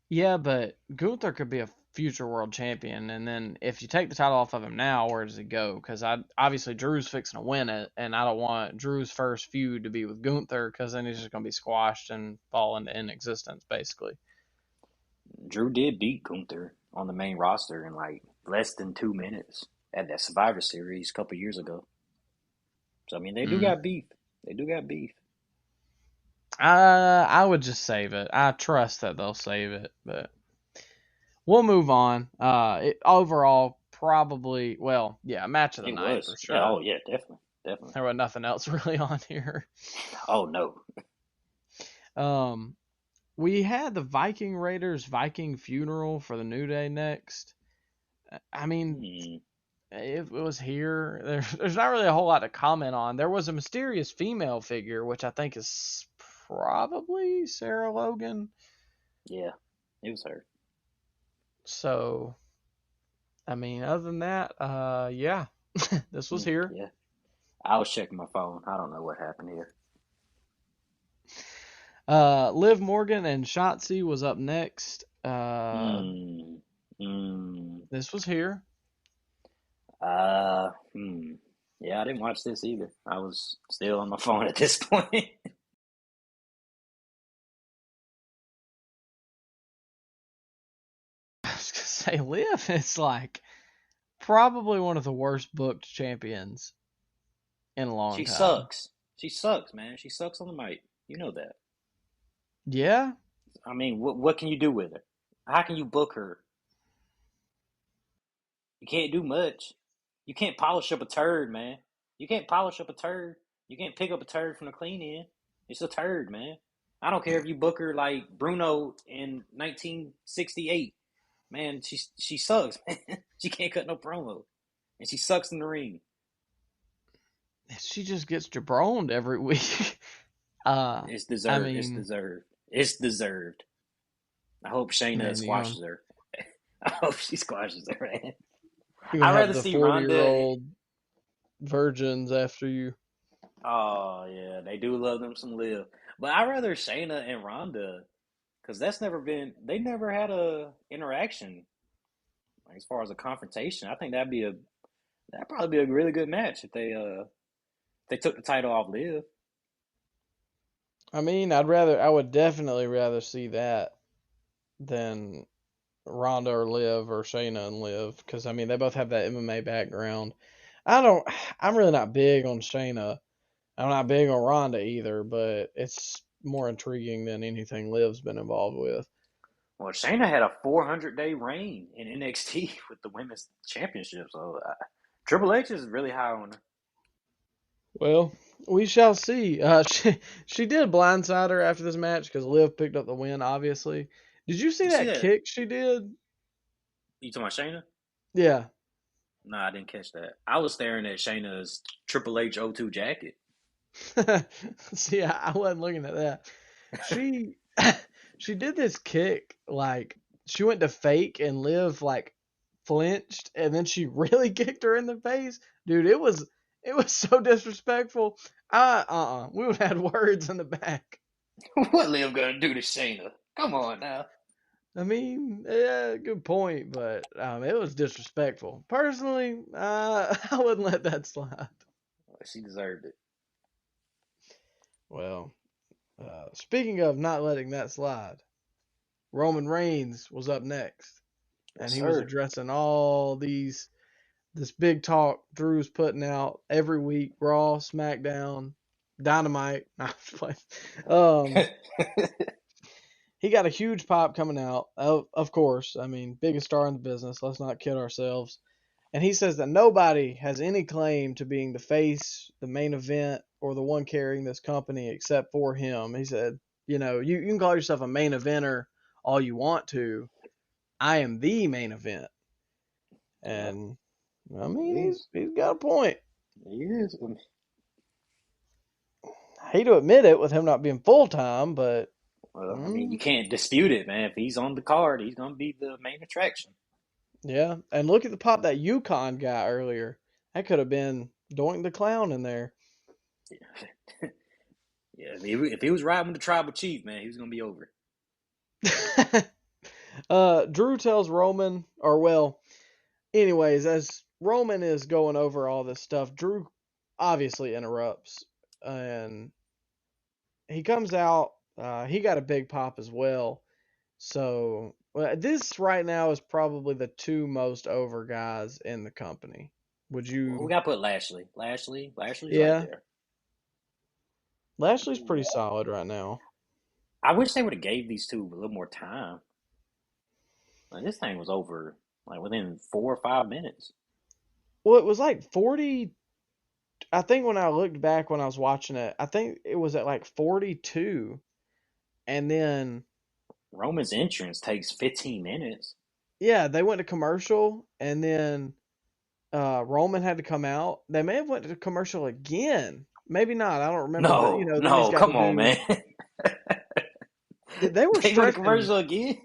Yeah, but Gunther could be a future world champion, and then if you take the title off of him now, where does he go? Because obviously Drew's fixing to win it, and I don't want Drew's first feud to be with Gunther, because then he's just going to be squashed and fall into inexistence, basically. Drew did beat Gunther on the main roster in like less than 2 minutes at that Survivor Series a couple years ago. So I mean, they do Mm. got beef. They do got beef. I would just save it. I trust that they'll save it, but we'll move on. Overall, probably, well, yeah, match of the It night for was. Yeah, sure. oh yeah, definitely, definitely. There was nothing else really on here. Oh no. We had the Viking Raiders Viking funeral for the New Day next. I mean, Hmm. it was here. There's not really a whole lot to comment on. There was a mysterious female figure, which I think is probably Sarah Logan. Yeah, it was her. So, I mean, other than that, yeah, this was here. Yeah, I was checking my phone. I don't know what happened here. Liv Morgan and Shotzi was up next. Hmm. Hmm. This was here. Hmm. Yeah, I didn't watch this either. I was still on my phone at this point. I was gonna say Liv is like probably one of the worst booked champions in a long She time. sucks. She sucks, man. She sucks on the mic. You know that. Yeah, I mean, what can you do with her? How can you book her? You can't do much. You can't polish up a turd, man. You can't polish up a turd. You can't pick up a turd from the clean end. It's a turd, man. I don't care if you book her like Bruno in 1968. Man, she sucks, man. She can't cut no promo. And she sucks in the ring. she just gets jabroned every week. It's I deserved. It's mean, deserved. It's deserved. I hope Shayna man, squashes her. I hope she squashes her, man. you're gonna I'd have rather the see 40-year Ronda. old virgins after you. Oh yeah, they do love them some Liv, but I'd rather Shayna and Ronda because that's never been. They never had a interaction like, as far as a confrontation. I think that'd probably be a really good match if they took the title off Liv. I mean, I would definitely rather see that than Ronda or Liv or Shayna and Liv, because I mean they both have that MMA background. I don't. I'm really not big on Shayna. I'm not big on Ronda either, but it's more intriguing than anything Liv's been involved with. Well, Shayna had a 400-day reign in NXT with the women's championship, so Triple H is really high on her. Well, we shall see. She did blindside her after this match because Liv picked up the win, obviously. Did you see You see that that? kick she did? You talking about Shayna? Yeah. No, I didn't catch that. I was staring at Shayna's Triple H O2 jacket. See, I wasn't looking at that. She she did this kick like she went to fake and Liv like flinched and then she really kicked her in the face. Dude, it was so disrespectful. We would have had words in the back. What Liv gonna do to Shayna? Come on now. I mean, yeah, good point, but it was disrespectful. Personally, I wouldn't let that slide. She deserved it. Well, speaking of not letting that slide, Roman Reigns was up next, and Yes, he was sir. addressing all this big talk Drew's putting out every week: Raw, SmackDown, Dynamite. Nah, I'm just playing. He got a huge pop coming out, of course. I mean, biggest star in the business. Let's not kid ourselves. And he says that nobody has any claim to being the face, the main event, or the one carrying this company except for him. He said, you can call yourself a main eventer all you want to. I am the main event. And, I mean, he's got a point. He is. I hate to admit it with him not being full-time, but... Well, I mean, you can't dispute it, man. If he's on the card, he's going to be the main attraction. Yeah, and look at the pop that Yukon got earlier. That could have been Doink the Clown in there. Yeah, if he was riding with the tribal chief, man, he was going to be over. Drew tells Roman, anyways, as Roman is going over all this stuff, Drew obviously interrupts, and he comes out. He got a big pop as well. So this right now is probably the two most over guys in the company. Would you? We got to put Lashley. Lashley's Yeah. right there. Lashley's pretty solid right now. I wish they would have gave these two a little more time. Like, this thing was over within 4 or 5 minutes. Well, it was like 40. I think when I looked back when I was watching it, I think it was at like 42. And then Roman's entrance takes 15 minutes. Yeah, they went to commercial, and then Roman had to come out. They may have went to commercial again. Maybe not. I don't remember. No, come on, man. They were they went to commercial again?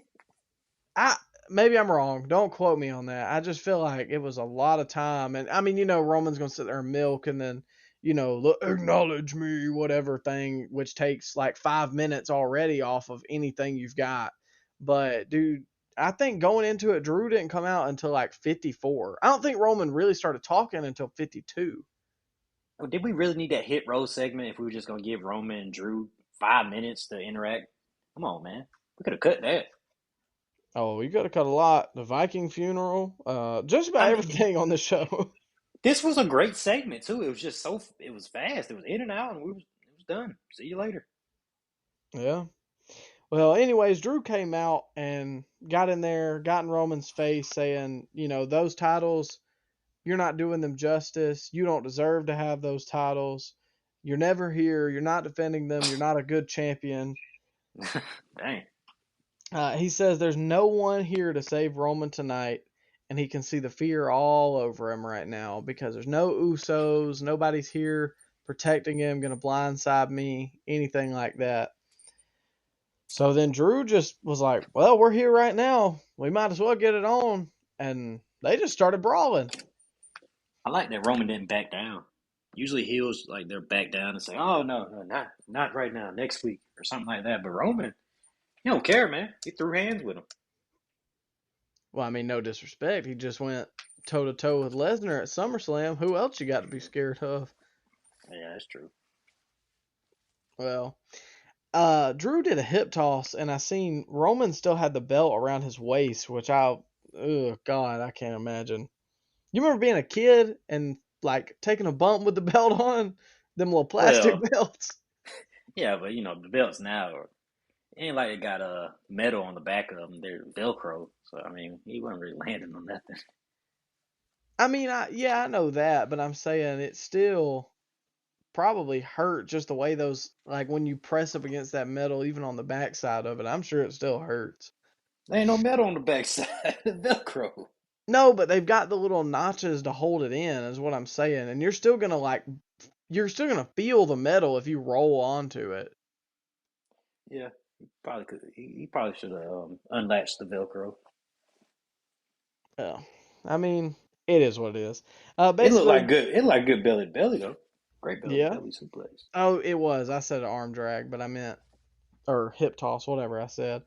Maybe I'm wrong. Don't quote me on that. I just feel like it was a lot of time. And, I mean, Roman's going to sit there and milk and then, acknowledge me, whatever thing, which takes like 5 minutes already off of anything you've got. But, dude, I think going into it, Drew didn't come out until like 54. I don't think Roman really started talking until 52. Did we really need that hit row segment if we were just going to give Roman and Drew 5 minutes to interact? Come on, man. We could have cut that. Oh, you could have cut a lot. The Viking funeral, just about everything on the show. This was a great segment, too. It was just it was fast. It was in and out, and it was done. See you later. Yeah. Well, anyways, Drew came out and got in there, got in Roman's face saying, those titles, you're not doing them justice. You don't deserve to have those titles. You're never here. You're not defending them. You're not a good champion. Dang. He says there's no one here to save Roman tonight, and he can see the fear all over him right now because there's no Usos, nobody's here protecting him, going to blindside me, anything like that. So then Drew just was like, well, we're here right now. We might as well get it on. And they just started brawling. I like that Roman didn't back down. Usually heels, they're back down and say, oh, no, not right now, next week or something like that. But Roman, he don't care, man. He threw hands with him. Well, I mean, no disrespect. He just went toe-to-toe with Lesnar at SummerSlam. Who else you got to be scared of? Yeah, that's true. Well, Drew did a hip toss, and I seen Roman still had the belt around his waist, which God, I can't imagine. You remember being a kid and, taking a bump with the belt on? Them little plastic belts? Yeah, but, the belts now ain't like it got a metal on the back of them. They're Velcro. So, I mean, he wasn't really landing on nothing. I mean, I know that, but I'm saying it still probably hurt just the way those, like when you press up against that metal, even on the backside of it, I'm sure it still hurts. There ain't no metal on the backside. Velcro. No, but they've got the little notches to hold it in, is what I'm saying. And you're still gonna feel the metal if you roll onto it. Yeah, he probably could. He probably should have unlatched the Velcro. Yeah. I mean, it is what it is. It looked like Basically, good. It looked like good belly to belly though. Great belly to yeah. belly suplex. Oh, it was. I said arm drag, but I meant, or hip toss, whatever I said.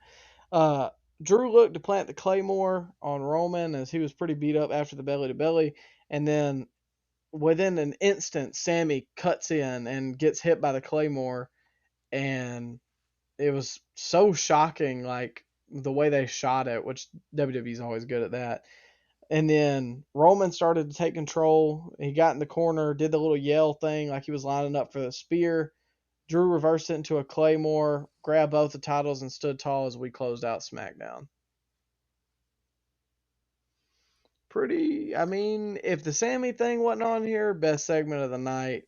Drew looked to plant the Claymore on Roman as he was pretty beat up after the belly to belly, and then within an instant, Sammy cuts in and gets hit by the Claymore, and it was so shocking, like the way they shot it, which WWE's always good at that. And then Roman started to take control. He got in the corner, did the little yell thing like he was lining up for the spear. Drew reversed it into a Claymore, grabbed both the titles, and stood tall as we closed out SmackDown. I mean, if the Sammy thing wasn't on here, best segment of the night.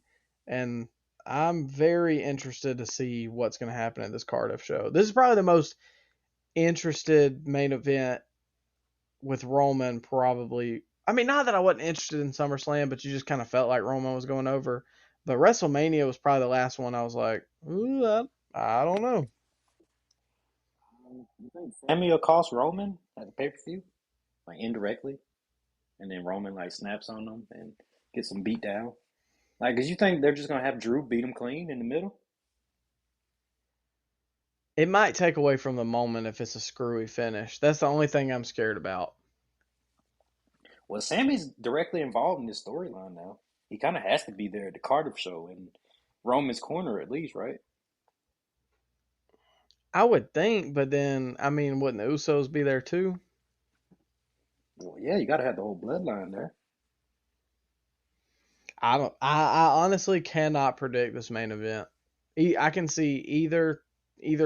And I'm very interested to see what's going to happen at this Cardiff show. This is probably the most interested main event with Roman, probably. I mean, not that I wasn't interested in SummerSlam, but you just kind of felt like Roman was going over. But WrestleMania was probably the last one I was like, ooh, I don't know. You think Sammy will cost Roman at the pay per view, like indirectly, and then Roman like snaps on them and gets them beat down? Like, cause you think they're just gonna have Drew beat him clean in the middle? It might take away from the moment if it's a screwy finish. That's the only thing I'm scared about. Well, Sammy's directly involved in this storyline now. He kind of has to be there at the Cardiff show in Roman's corner at least, right? I would think, but then, I mean, wouldn't the Usos be there too? Well, yeah, you got to have the whole bloodline there. I don't. I honestly cannot predict this main event. I can see either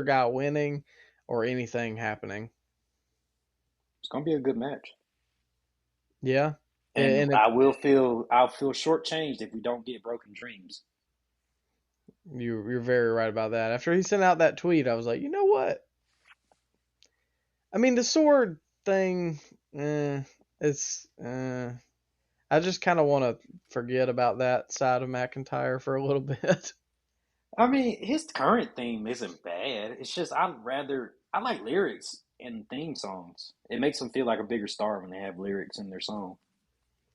guy winning or anything happening. It's gonna be a good match, Yeah, and and I'll feel shortchanged if we don't get Broken Dreams. you're very right about that. After he sent out that tweet, I was like, you know what? I mean, the sword thing, it's. I just kind of want to forget about that side of McIntyre for a little bit. I mean, his current theme isn't bad. It's just I like lyrics in theme songs. It makes them feel like a bigger star when they have lyrics in their song.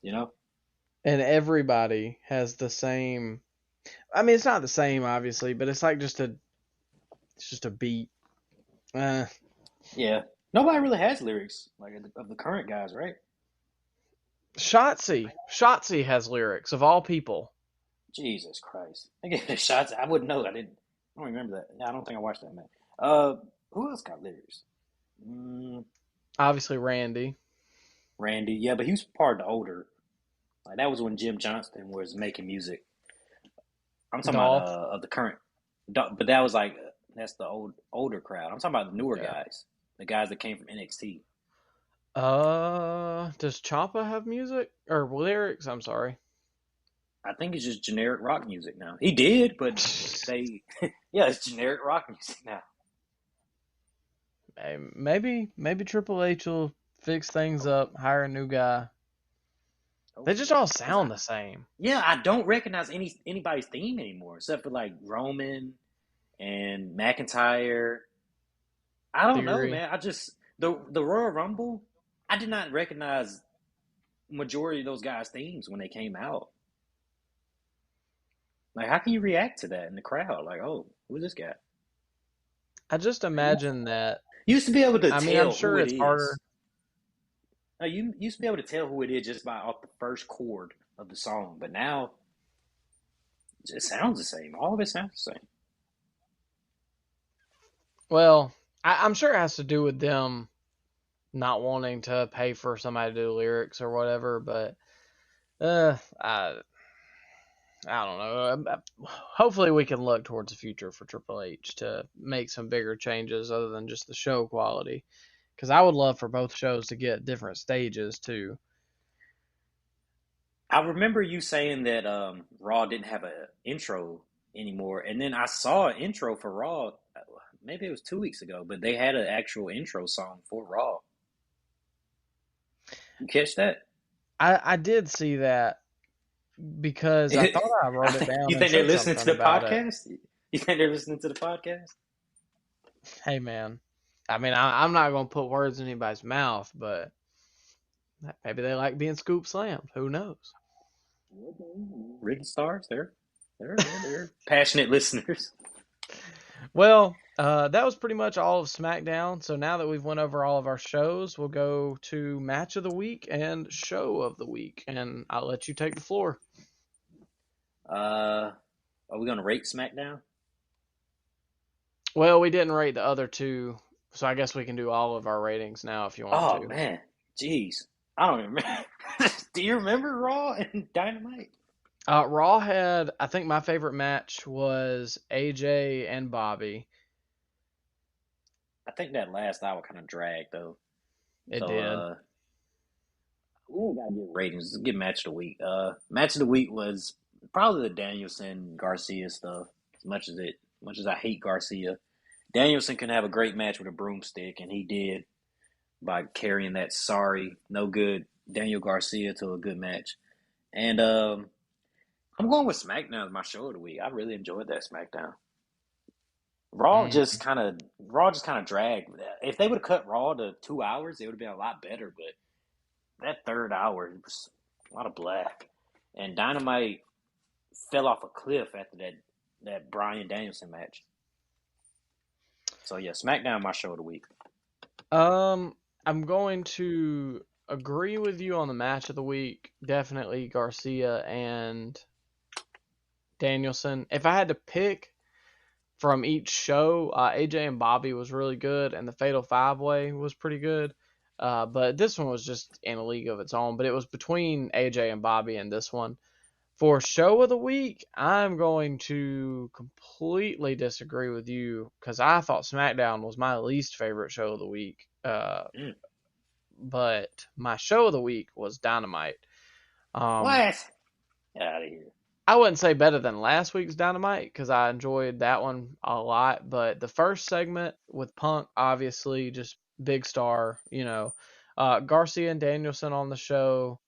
You know? And everybody has the same. I mean, it's not the same, obviously, but it's like it's just a beat. Uh, Yeah. Nobody really has lyrics like of the current guys, right? Shotzi has lyrics of all people. Jesus Christ! I get the shots. I wouldn't know. I didn't. I don't remember that. I don't think I watched that match. Who else got lyrics? Mm, Obviously, Randy. Randy. Yeah, but he was part of the older. Like that was when Jim Johnston was making music. I'm talking about Dolph. of the current, but that was like that's the older crowd. I'm talking about the newer Yeah. guys, the guys that came from NXT. Does Ciampa have music or lyrics? I'm sorry. I think it's just generic rock music now. He did, but they, yeah, it's generic rock music now. Maybe Triple H will fix things up, hire a new guy. They just all sound the same. Yeah, I don't recognize anybody's theme anymore except for like Roman and McIntyre. I don't know, Theory. man. I just the Royal Rumble. I did not recognize majority of those guys' themes when they came out. Like, how can you react to that in the crowd? Like, oh, who's this guy? I just imagine that. You used to be able to I mean, I'm tell who sure it it's harder. is. No, you used to be able to tell who it is just by off the first chord of the song, but now it sounds the same. All of it sounds the same. Well, I'm sure it has to do with them not wanting to pay for somebody to do lyrics or whatever, but I I don't know. Hopefully, we can look towards the future for Triple H to make some bigger changes other than just the show quality. Because I would love for both shows to get different stages too. I remember you saying that Raw didn't have an intro anymore, and then I saw an intro for Raw. Maybe it was 2 weeks ago, but they had an actual intro song for Raw. You catch that? I did see that because I thought I wrote it You down and think they're said listening to something the about it. podcast? You think they're listening to the podcast? Hey, man. I mean, I'm not going to put words in anybody's mouth, but maybe they like being scoop slammed. Who knows? Written stars, they're passionate listeners. Well, that was pretty much all of SmackDown. So now that we've went over all of our shows, we'll go to match of the week and show of the week, and I'll let you take the floor. Are we gonna rate SmackDown? Well, we didn't rate the other two, so I guess we can do all of our ratings now if you want Oh to. man, jeez, I don't even remember. Do you remember Raw and Dynamite? Raw had, I think my favorite match was AJ and Bobby. I think that last hour kind of dragged though. It So did. we gotta get ratings. Let's get match of the week. Match of the week was probably the Danielson Garcia stuff. Much as I hate Garcia, Danielson can have a great match with a broomstick, and he did by carrying that sorry, no good Daniel Garcia to a good match. And I'm going with SmackDown as my show of the week. I really enjoyed that SmackDown. Mm. Raw just kind of dragged. If they would have cut Raw to 2 hours, it would have been a lot better. But that third hour was a lot of black. And Dynamite fell off a cliff after that Bryan Danielson match. So yeah, SmackDown my show of the week. I'm going to agree with you on the match of the week. Definitely Garcia and Danielson. If I had to pick from each show, AJ and Bobby was really good, and the Fatal Five Way was pretty good. But this one was just in a league of its own. But it was between AJ and Bobby and this one. For show of the week, I'm going to completely disagree with you because I thought SmackDown was my least favorite show of the week. Mm. But my show of the week was Dynamite. What? Get out of here. I wouldn't say better than last week's Dynamite because I enjoyed that one a lot. But the first segment with Punk, obviously, just big star, Garcia and Danielson on the show.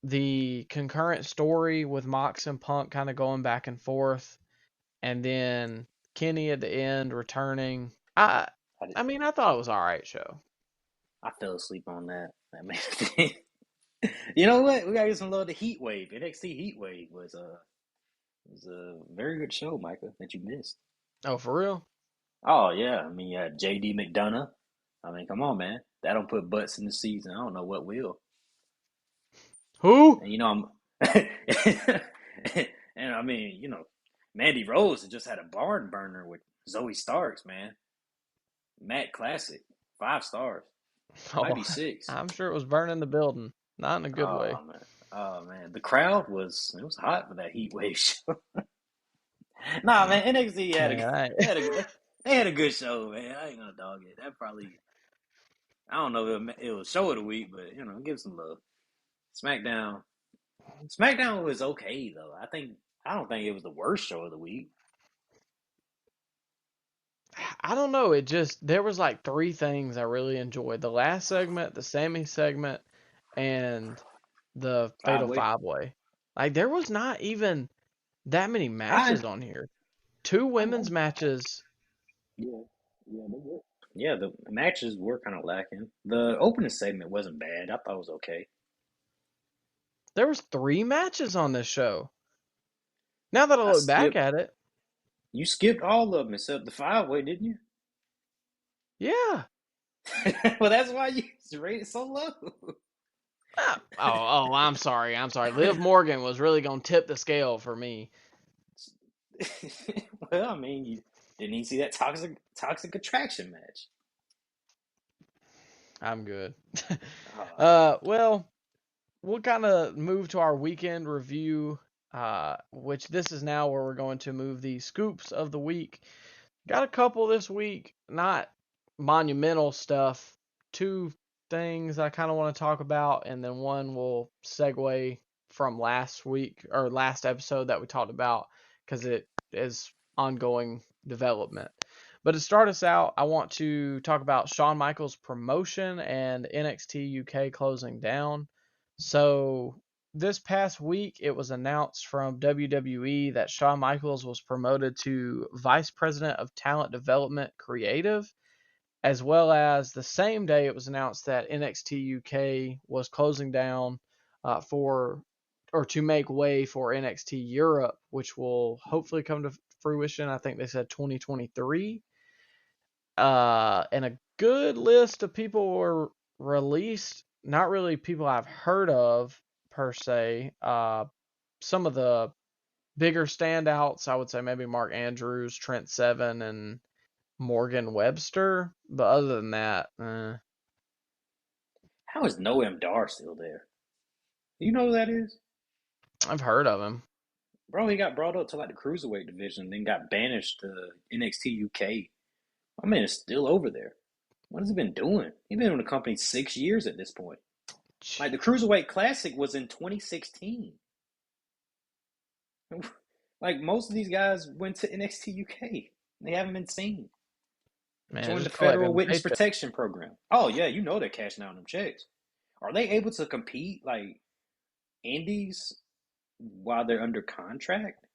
The concurrent story with Mox and Punk kind of going back and forth, and then Kenny at the end returning. I I, did, I mean, I thought it was all right show. I fell asleep on that. That man. You know what? We gotta get some love to Heat Wave. NXT Heat Wave was a very good show, Micah, that you missed. Oh, for real? Oh yeah, I mean you had JD McDonough. I mean, come on, man. That don't put butts in the seats, and I don't know what will. Who? And I'm and I mean, Mandy Rose just had a barn burner with Zoe Starks, man. Matt Classic, 5 stars, might be Oh, six. I'm sure it was burning the building, not in a good way. Oh man, the crowd was hot for that Heat Wave show. Nah, man, NXT had Man, they had a good show, man. I ain't gonna dog it. That probably I don't know if it was show of the week, but give some love. SmackDown was okay though. I don't think it was the worst show of the week. I don't know. There was like three things I really enjoyed: the last segment, the Sammy segment, and the Five Fatal way. Five Way. Like there was not even that many I matches on here. Two women's matches. Yeah, yeah, they were. Yeah, the matches were kind of lacking. The opening segment wasn't bad. I thought it was okay. There was three matches on this show. Now that I I look back skipped. at it, You skipped all of them except the 5 way, didn't you? yeah. Well, that's why you rated so low. I'm sorry. I'm sorry. Liv Morgan was really gonna tip the scale for me. Well, I mean, you didn't even see that toxic attraction match. I'm good. Uh, Well, we'll kind of move to our weekend review. which this is now where we're going to move the scoops of the week. Got a couple this week, not monumental stuff. Two things I kind of want to talk about, and then one will segue from last week or last episode that we talked about because it is ongoing development. But to start us out, I want to talk about Shawn Michaels' promotion and NXT UK closing down. So this past week, it was announced from WWE that Shawn Michaels was promoted to Vice President of Talent Development Creative, as well as the same day it was announced that NXT UK was closing down to make way for NXT Europe, which will hopefully come to fruition. I think they said 2023. And a good list of people were released. Not really people I've heard of per se. Some of the bigger standouts, I would say maybe Mark Andrews, Trent Seven, and Morgan Webster. But other than that, How is Noam Dar still there? You know who that is? I've heard of him. Bro, he got brought up to like the cruiserweight division, then got banished to NXT UK. My man is still over there. What has he been doing? He's been in the company 6 years at this point. Like the Cruiserweight Classic was in 2016. Like most of these guys went to NXT UK. They haven't been seen. Man, Joined the just collect Federal them Witness paychecks. Protection Program. Oh yeah, you know they're cashing out on them checks. Are they able to compete like indies while they're under contract?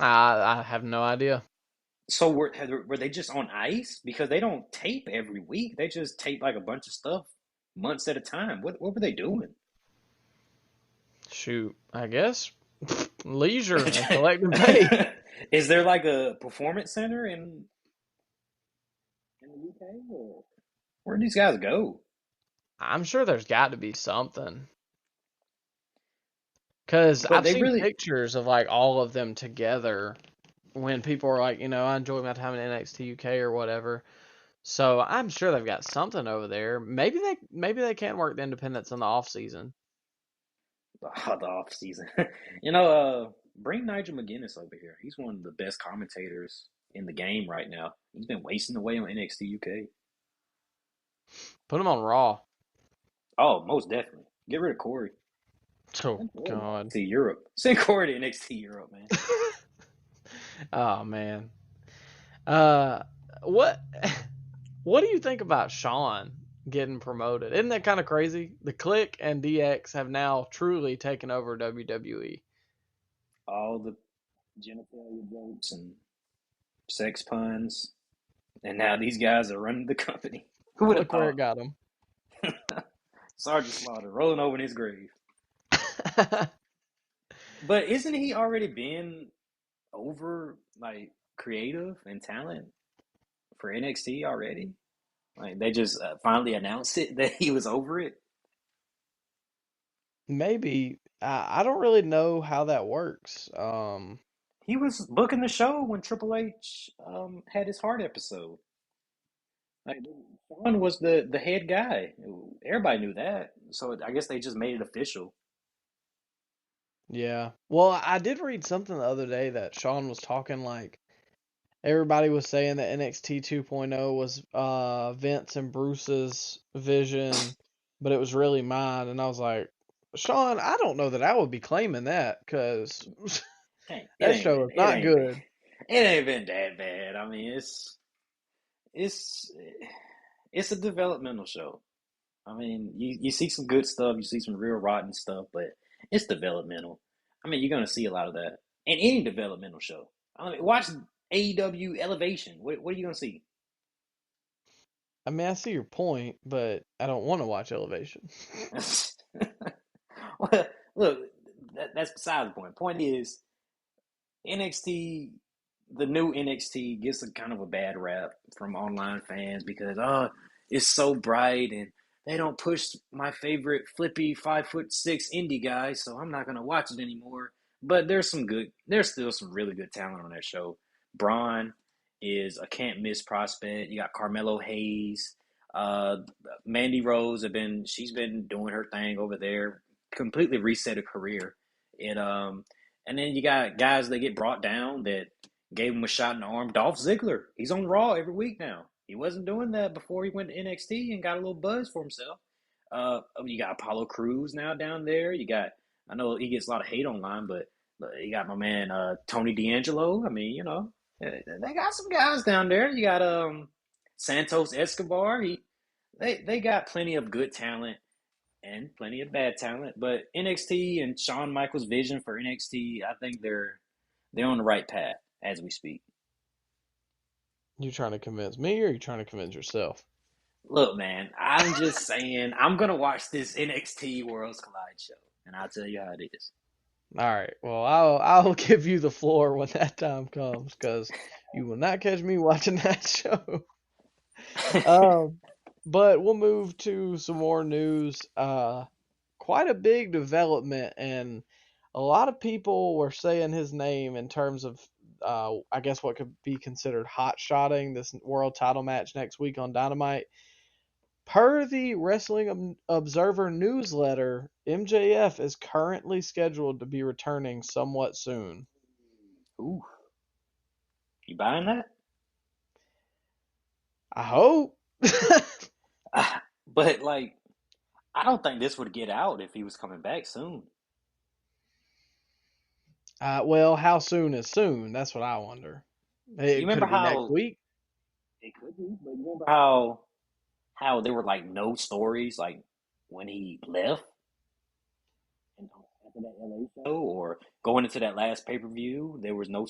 I have no idea. So were they just on ice? Because they don't tape every week. They just tape like a bunch of stuff months at a time. What were they doing? Shoot, I guess leisure and collecting pay. Is there like a performance center in the UK, or where do these guys go? I'm sure there's got to be something. Because But I've they seen really, pictures of like all of them together when people are like, I enjoy my time in NXT UK or whatever. So I'm sure they've got something over there. Maybe they can work the independents in the off season. the off season. Bring Nigel McGuinness over here. He's one of the best commentators in the game right now. He's been wasting away on NXT UK. Put them on Raw. Oh, most definitely. Get rid of Corey. Oh God. To Europe. Send Corey to NXT Europe, man. Oh man. What do you think about Shawn getting promoted? Isn't that kind of crazy? The Click and DX have now truly taken over WWE. All the genitalia jokes and sex puns, and now these guys are running the company. Who would have Look where it thought? got them. Sergeant Slaughter rolling over in his grave. But isn't he already been over like creative and talent for NXT already? Like they just finally announced it that he was over it. Maybe. I don't really know how that works. He was booking the show when Triple H had his heart episode. Like Shawn was the head guy. Everybody knew that. So I guess they just made it official. Yeah. Well, I did read something the other day that Shawn was talking like everybody was saying that NXT 2.0 was Vince and Bruce's vision, but it was really mine. And I was like, Shawn, I don't know that I would be claiming that because that show is not good. It ain't been that bad. I mean, it's a developmental show. I mean, you see some good stuff, you see some real rotten stuff, but it's developmental. I mean, you're gonna see a lot of that in any developmental show. I mean, watch AEW Elevation. What are you gonna see? I mean, I see your point, but I don't want to watch Elevation. Well, look, that's beside the point. Point is, NXT, the new NXT gets a kind of a bad rap from online fans because it's so bright and they don't push my favorite flippy 5'6" indie guy, so I'm not gonna watch it anymore. But there's still some really good talent on that show. Braun is a can't miss prospect. You got Carmelo Hayes, Mandy Rose she's been doing her thing over there. completely reset a career. And then you got guys that get brought down that gave him a shot in the arm. Dolph Ziggler, he's on Raw every week now. He wasn't doing that before he went to NXT and got a little buzz for himself. You got Apollo Crews now down there. I know he gets a lot of hate online, but you got my man Tony D'Angelo. I mean, they got some guys down there. You got Santos Escobar. They got plenty of good talent and plenty of bad talent. But NXT and Shawn Michaels' vision for NXT, I think they're on the right path as we speak. You trying to convince me, or are you trying to convince yourself? Look, man, I'm just saying I'm gonna watch this NXT Worlds Collide show, and I'll tell you how it is. All right. Well, I'll give you the floor when that time comes, because you will not catch me watching that show. But we'll move to some more news. Quite a big development, and a lot of people were saying his name in terms of, I guess, what could be considered hot-shotting this world title match next week on Dynamite. Per the Wrestling Observer newsletter, MJF is currently scheduled to be returning somewhat soon. Ooh, you buying that? I hope. But I don't think this would get out if he was coming back soon. Well, how soon is soon? That's what I wonder. You Could remember it be next how week? it could be, but you remember how there were like no stories like when he left and after that LA show or going into that last pay-per-view, there was no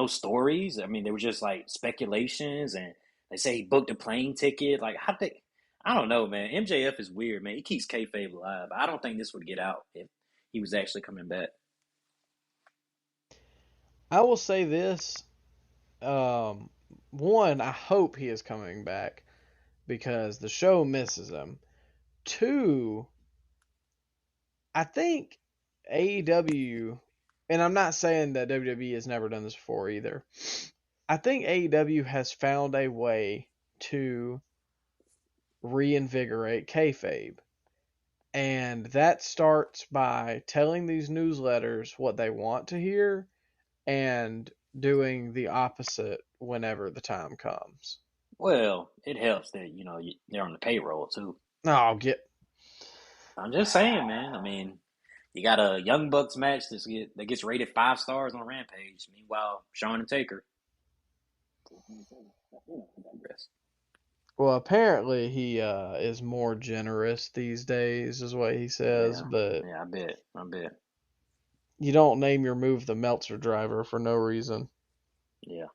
stories. I mean, there was just like speculations, and they say he booked a plane ticket. Like, I don't know, man. MJF is weird, man. He keeps kayfabe alive. I don't think this would get out if he was actually coming back. I will say this. One, I hope he is coming back because the show misses him. Two, I think AEW, and I'm not saying that WWE has never done this before either. I think AEW has found a way to reinvigorate kayfabe. And that starts by telling these newsletters what they want to hear and doing the opposite whenever the time comes. Well, it helps that they're on the payroll too. I'm just saying, man. I mean, you got a Young Bucks match that gets rated 5 stars on Rampage. Meanwhile, Shawn and Taker. Well, apparently he is more generous these days, is what he says. Yeah, but I bet. You don't name your move the Meltzer driver for no reason. Yeah.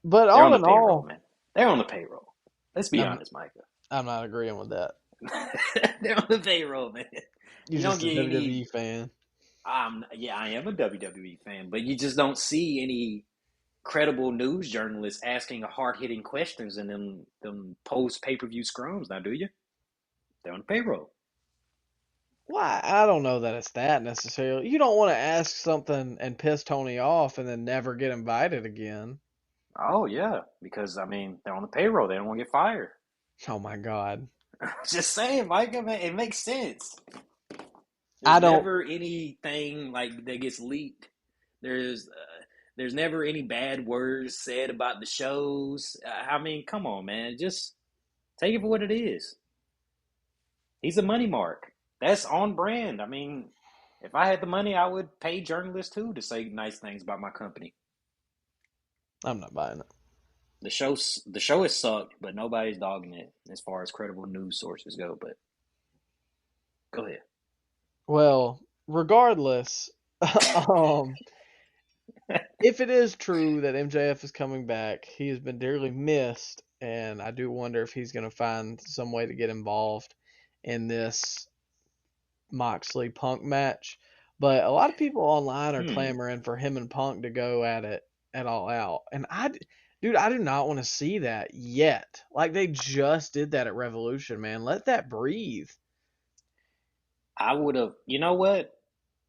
But they're all on in the payroll, all, man. They're on the payroll. Let's be honest, Micah. I'm not agreeing with that. They're on the payroll, man. You're You don't just a get WWE fan. Yeah, I am a WWE fan, but you just don't see any credible news journalists asking hard-hitting questions in them post pay-per-view scrums now, do you? They're on the payroll. Why? I don't know that it's that necessarily. You don't want to ask something and piss Tony off and then never get invited again. Oh, yeah, because, I mean, they're on the payroll. They don't want to get fired. Oh, my God. Just saying, Micah, man, it makes sense. I There's don't. never anything like that gets leaked. There's never any bad words said about the shows. I mean, come on, man. Just take it for what it is. He's a money mark. That's on brand. I mean, if I had the money, I would pay journalists too to say nice things about my company. I'm not buying it. The show has sucked, but nobody's dogging it as far as credible news sources go. But go ahead. Well, regardless, if it is true that MJF is coming back, he has been dearly missed, and I do wonder if he's going to find some way to get involved in this Moxley Punk match. But a lot of people online are clamoring for him and Punk to go at it at All Out, and I do not want to see that yet. Like, they just did that at Revolution, man. Let that breathe. I would have, you know what?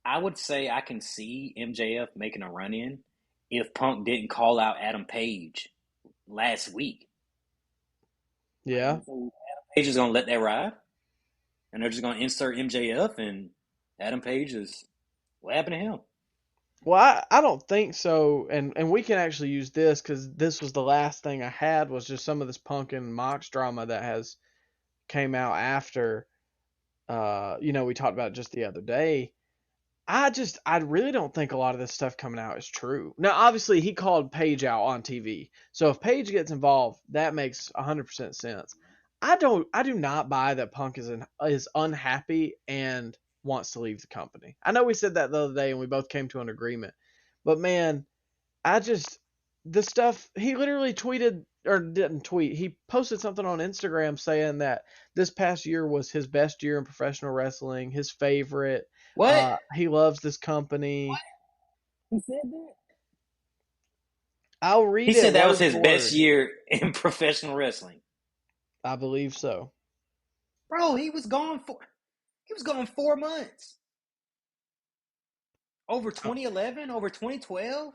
I would say I can see MJF making a run in if Punk didn't call out Adam Page last week. Yeah. So Adam Page is going to let that ride? and they're just going to insert MJF, and Adam Page is what happened to him? Well, I don't think so, and we can actually use this because this was the last thing I had was just some of this Punk and Mox drama that has came out after. We talked about it just the other day. I really don't think a lot of this stuff coming out is true. Now, obviously, he called Paige out on TV, so if Paige gets involved, that makes 100% sense. I do not buy that Punk is unhappy and wants to leave the company. I know we said that the other day and we both came to an agreement, but man, the stuff he literally tweeted or didn't tweet. He posted something on Instagram saying that this past year was his best year in professional wrestling, his favorite. What? He loves this company. He said that? I'll He read it said that was word his for best word. year in professional wrestling. I believe so. Bro, he was gone 4 months. Over 2011, over 2012?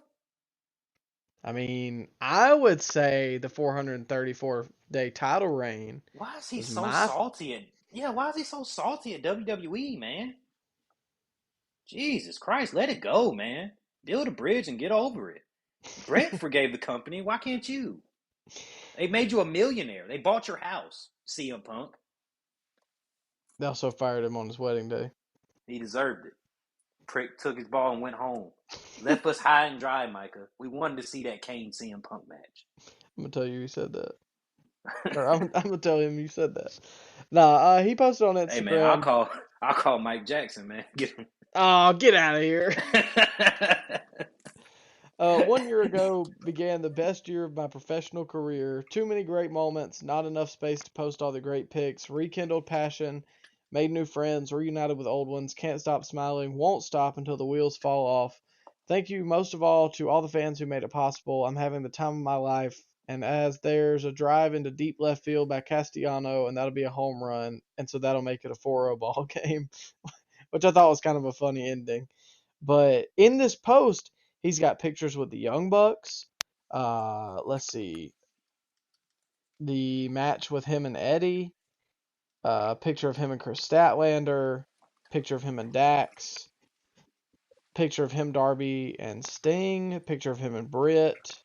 I mean, I would say the 434-day title reign Why is he was so my. salty why is he so salty at WWE, man? Jesus Christ, let it go, man. Build a bridge and get over it. Brett forgave the company. Why can't you? They made you a millionaire. They bought your house, CM Punk. They also fired him on his wedding day. He deserved it. Prick took his ball and went home. Left us high and dry, Micah. We wanted to see that Kane CM Punk match. I'm gonna tell you said that. Or I'm gonna tell him you said that. Nah, he posted on Hey man, I'll Instagram. call Mike Jackson, man. Get him. Oh, get out of here. 1 year ago began the best year of my professional career. Too many great moments, not enough space to post all the great pics. Rekindled passion, made new friends, reunited with old ones. Can't stop smiling, won't stop until the wheels fall off. Thank you most of all to all the fans who made it possible. I'm having the time of my life. And as there's a drive into deep left field by Castellano, and that'll be a home run, and so that'll make it a 4-0 ball game, which I thought was kind of a funny ending. But in this post, he's got pictures with the Young Bucks. Let's see. The match with him and Eddie. Picture of him and Chris Statlander. Picture of him and Dax. Picture of him, Darby, and Sting. Picture of him and Britt.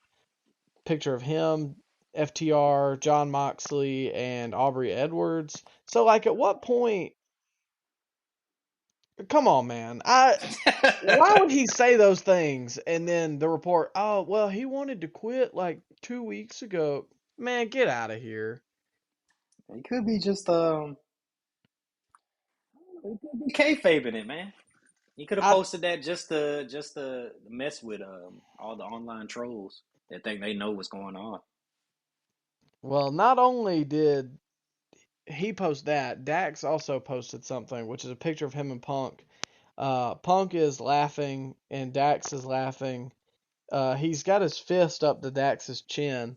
Picture of him, FTR, John Moxley, and Aubrey Edwards. So, like, at what point? Come on, man. Why would he say those things and then the report, oh, well, he wanted to quit like 2 weeks ago. Man, get out of here. He could be just he could be kayfabing it, man. He could have I posted that just to mess with all the online trolls that think they know what's going on. Well, not only did he post that, Dax also posted something, which is a picture of him and Punk. Punk is laughing and Dax is laughing. He's got his fist up to Dax's chin,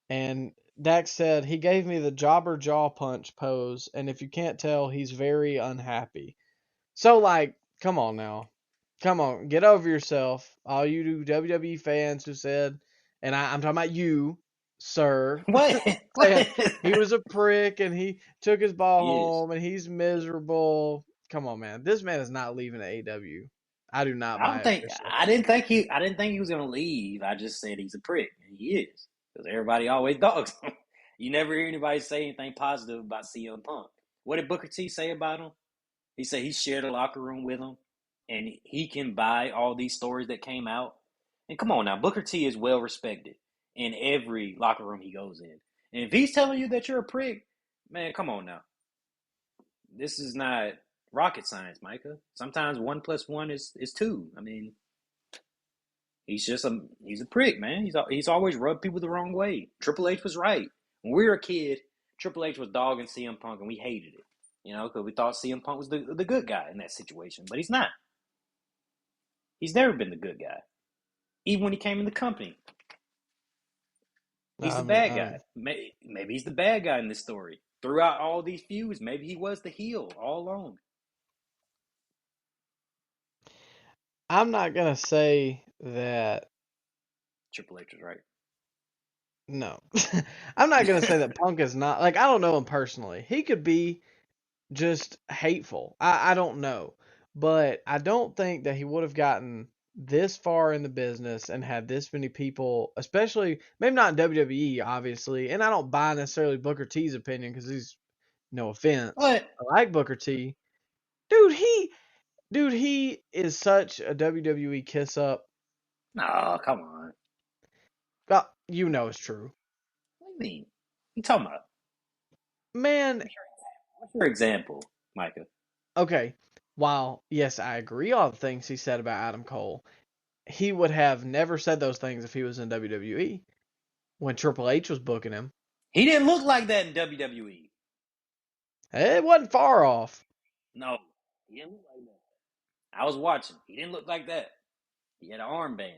and Dax said he gave me the jobber jaw punch pose, and if you can't tell, he's very unhappy. So, like, come on now. Come on, get over yourself. All you WWE fans who said, and I'm talking about you, sir, What? saying What? he was a prick and he took his ball He is. home and he's miserable. Come on, man. This man is not leaving AEW. I do not I buy don't it think officially. I didn't think he was gonna leave. I just said he's a prick, and he is because everybody always dogs him. You never hear anybody say anything positive about CM Punk. What did Booker T say about him? He said he shared a locker room with him, and he can buy all these stories that came out. And come on now, Booker T is well respected in every locker room he goes in. And if he's telling you that you're a prick, man, come on now. This is not rocket science, Micah. Sometimes 1+1 is two. I mean, he's a prick, man. He's always rubbed people the wrong way. Triple H was right. When we were a kid, Triple H was dogging CM Punk, and we hated it. Because we thought CM Punk was the good guy in that situation, but he's not. He's never been the good guy, even when he came in the company. He's the bad guy. Maybe he's the bad guy in this story. Throughout all these feuds, maybe he was the heel all along. I'm not gonna say that. Triple H was right. No, I'm not gonna say that Punk is not like I don't know him personally. He could be just hateful. I don't know. But I don't think that he would have gotten this far in the business and had this many people, especially maybe not in WWE, obviously. And I don't buy necessarily Booker T's opinion because he's no offense. But I like Booker T. Dude, he is such a WWE kiss up. no, come on. You know it's true. What do you mean? You talking about? Man, What's your example, Micah? okay. While yes, I agree on the things he said about Adam Cole, he would have never said those things if he was in WWE when Triple H was booking him. He didn't look like that in WWE. It wasn't far off. No, he didn't look like that. I was watching. He didn't look like that. He had an armband.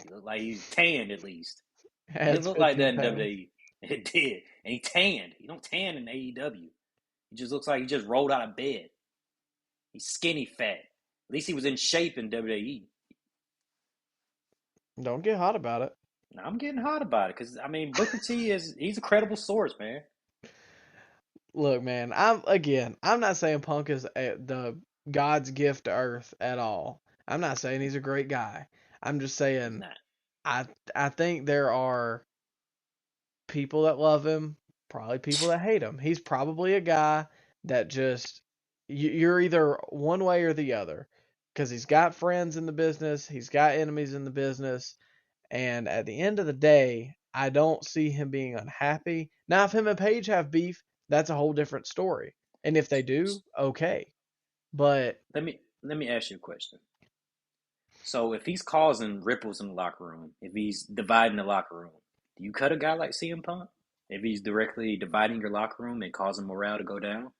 He looked like he was tanned at least. He didn't Adds look like that 15 in pounds. WWE. It did. And he tanned. He don't tan in AEW. He just looks like he just rolled out of bed. He's skinny fat. At least he was in shape in WWE. Don't get hot about it. Now, I'm getting hot about it because, I mean, Booker T he's a credible source, man. Look, man, I'm not saying Punk is the God's gift to Earth at all. I'm not saying he's a great guy. I'm just saying Nah. I think there are people that love him, probably people that hate him. He's probably a guy that just you're either one way or the other because he's got friends in the business, he's got enemies in the business, and at the end of the day, I don't see him being unhappy. Now, if him and Paige have beef, that's a whole different story. And if they do, okay. But Let me ask you a question. So if he's causing ripples in the locker room, if he's dividing the locker room, do you cut a guy like CM Punk? If he's directly dividing your locker room and causing morale to go down?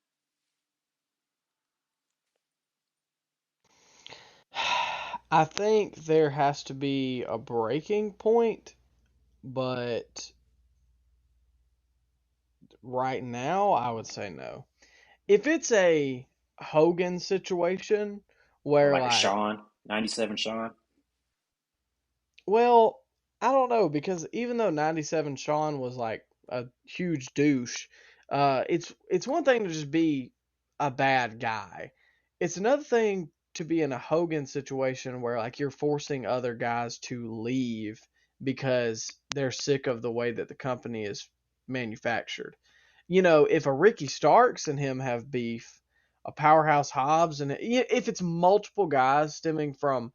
I think there has to be a breaking point, but right now I would say no. If it's a Hogan situation Or where like a like, Shawn, 97 Shawn? well, I don't know because even though 97 Sean was like a huge douche, it's one thing to just be a bad guy. It's another thing to be in a Hogan situation where like you're forcing other guys to leave because they're sick of the way that the company is manufactured. If a Ricky Starks and him have beef, a Powerhouse Hobbs, and if it's multiple guys stemming from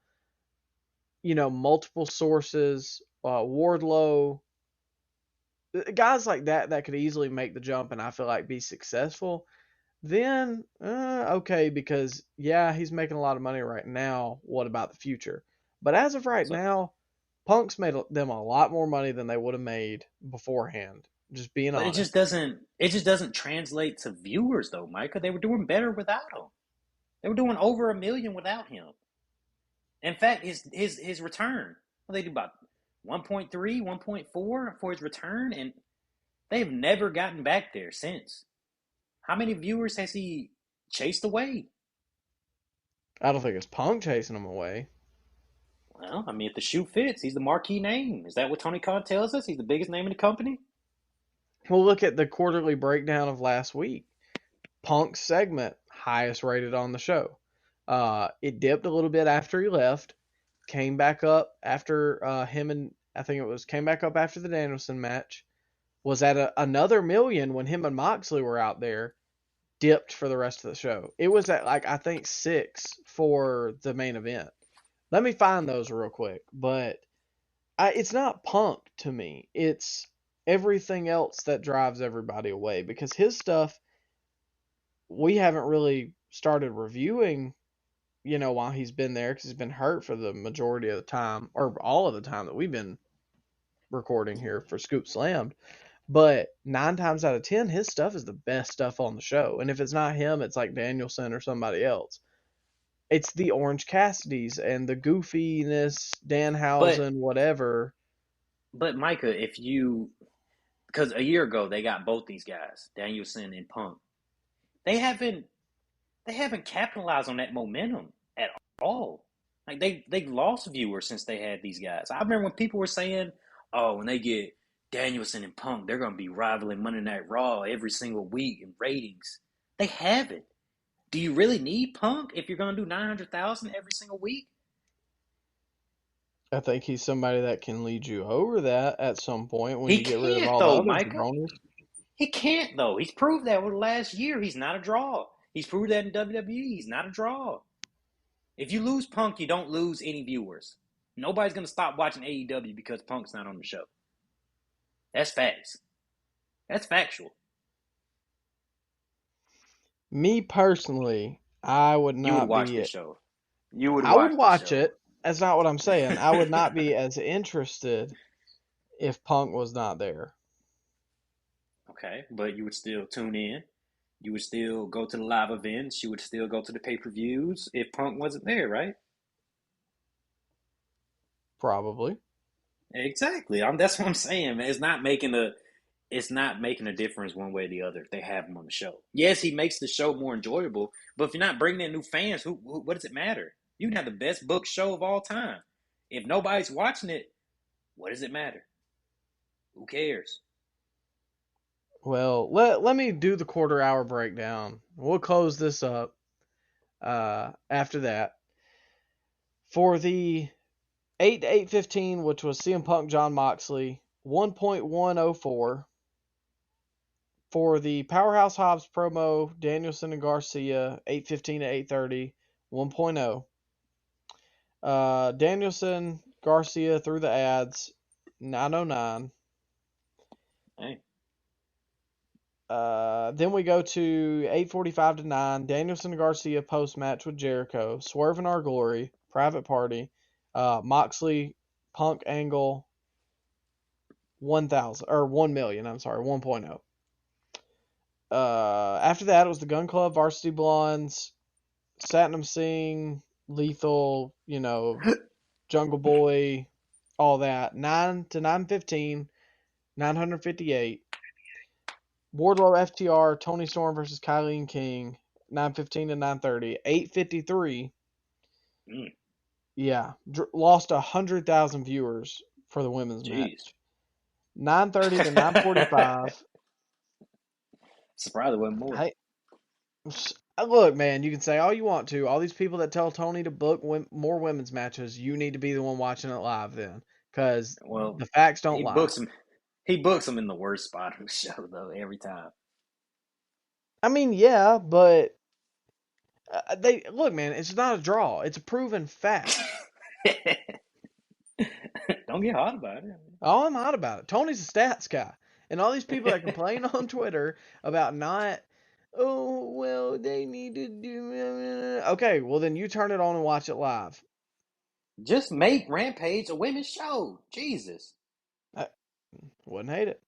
multiple sources, Wardlow, guys like that could easily make the jump and I feel like be successful, then okay, because yeah, he's making a lot of money right now. What about the future? But as of right So, now, Punk's made them a lot more money than they would have made beforehand. Just being but honest. it just doesn't translate to viewers though, Micah. They were doing better without him. They were doing over 1 million without him. In fact, his return, well, they do about 1.3, 1.4 for his return, and they've never gotten back there since. How many viewers has he chased away? I don't think it's Punk chasing them away. Well, I mean, if the shoe fits, he's the marquee name. Is that what Tony Khan tells us? He's the biggest name in the company? Well, look at the quarterly breakdown of last week. Punk's segment, highest rated on the show. It dipped a little bit after he left, came back up after him and I think it was came back up after the Danielson match, was at another million when him and Moxley were out there, dipped for the rest of the show. It was at like I think 6 for the main event. Let me find those real quick, but it's not Punk to me. It's everything else that drives everybody away because his stuff we haven't really started reviewing, while he's been there because he's been hurt for the majority of the time or all of the time that we've been recording here for Scoop Slammed. But 9 times out of 10, his stuff is the best stuff on the show. And if it's not him, it's like Danielson or somebody else. It's the Orange Cassidys and the goofiness, But Danhausen, whatever. but Micah, because a year ago they got both these guys, Danielson and Punk. They haven't they haven't capitalized on that momentum at all. Like they lost viewers since they had these guys. I remember when people were saying, "Oh, when they get Danielson and Punk, they're going to be rivaling Monday Night Raw every single week in ratings." They haven't. Do you really need Punk if you're going to do 900,000 every single week? I think he's somebody that can lead you over that at some point when He you get rid of can't all the though, other Micah. jabronis. He can't though. He's proved that over the last year. He's not a draw. He's proved that in WWE. He's not a draw. If you lose Punk, you don't lose any viewers. Nobody's going to stop watching AEW because Punk's not on the show. That's facts. That's factual. Me personally, I would You would not watch be. the show. You would I would watch the watch show. it. That's not what I'm saying. I would not be as interested if Punk was not there. Okay, but you would still tune in. You would still go to the live events. You would still go to the pay-per-views if Punk wasn't there, right? Probably. Exactly. That's what I'm saying, man. It's not making a difference one way or the other if they have him on the show. Yes, he makes the show more enjoyable, but if you're not bringing in new fans, what does it matter? You can have the best booked show of all time. If nobody's watching it, what does it matter? Who cares? Well, let me do the quarter hour breakdown. We'll close this up after that. For the 8 to 8:15, which was CM Punk John Moxley, 1.104. For the Powerhouse Hobbs promo, Danielson and Garcia, 8:15 to 8:30, 1.0. Danielson, Garcia through the ads, 909. Hey. Then we go to 8:45 to 9. Danielson and Garcia post match with Jericho. Swerve in Our Glory. Private Party. Moxley, Punk Angle. 1,000 or 1 million. I'm sorry, 1.0. After that, it was the Gun Club, Varsity Blondes, Satnam Singh, Lethal, Jungle Boy, all that. 9 to 9:15, 958. Wardlow FTR, Tony Storm versus Kylie and King, 9:15 to 9:30. 8:53. Yeah, lost 100,000 viewers for the women's match. 9:30 to 9:45. Surprised it wasn't more. Hey, look, man, you can say all you want to. All these people that tell Tony to book more women's matches, you need to be the one watching it live then, because the facts don't lie. He books them in the worst spot of the show though every time. I mean, yeah, but look, man, it's not a draw. It's a proven fact. Don't get hot about it. Oh, I'm hot about it. Tony's a stats guy, and all these people that complain on Twitter about not. Oh, well, they need to do. Okay, well, then you turn it on and watch it live. Just make Rampage a women's show. Jesus. Wouldn't hate it.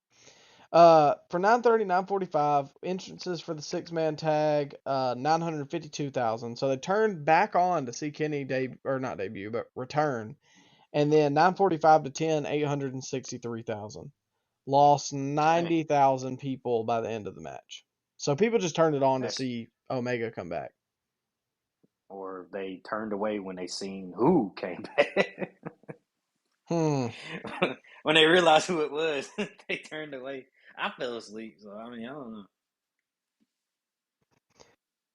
For 9:30, 9:45, entrances for the 6-man tag, 952,000. So they turned back on to see Kenny not debut, but return. And then 9:45 to 10, 863,000. Lost 90,000 people by the end of the match. So people just turned it on to see Omega come back. Or they turned away when they seen who came back. When they realized who it was, they turned away. I fell asleep, so I don't know.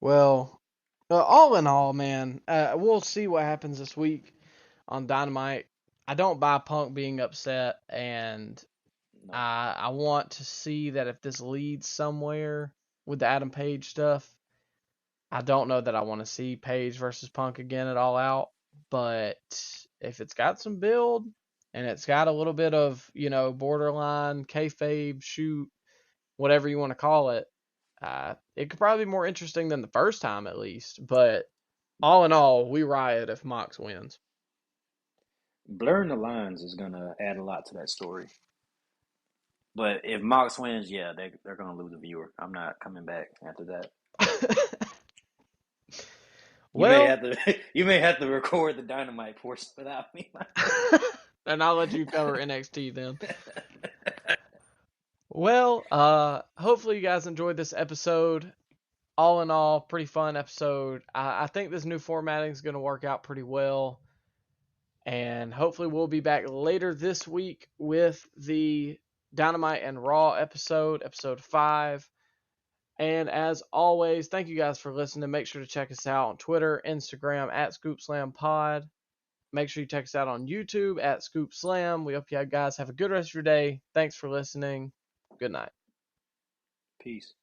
Well, all in all, man, we'll see what happens this week on Dynamite. I don't buy Punk being upset, and no. I want to see that if this leads somewhere with the Adam Page stuff. I don't know that I want to see Page versus Punk again at All Out, but if it's got some build and it's got a little bit of, borderline, kayfabe, shoot, whatever you want to call it, it could probably be more interesting than the first time at least. But all in all, we riot if Mox wins. Blurring the lines is going to add a lot to that story. But if Mox wins, yeah, they're going to lose a viewer. I'm not coming back after that. You may have to record the Dynamite portion without me. And I'll let you cover NXT then. Well, hopefully you guys enjoyed this episode. All in all, pretty fun episode. I think this new formatting is going to work out pretty well. And hopefully we'll be back later this week with the Dynamite and Raw episode 5. And as always, thank you guys for listening. Make sure to check us out on Twitter, Instagram at ScoopSlamPod. Make sure you check us out on YouTube at ScoopSlam. We hope you guys have a good rest of your day. Thanks for listening. Good night. Peace.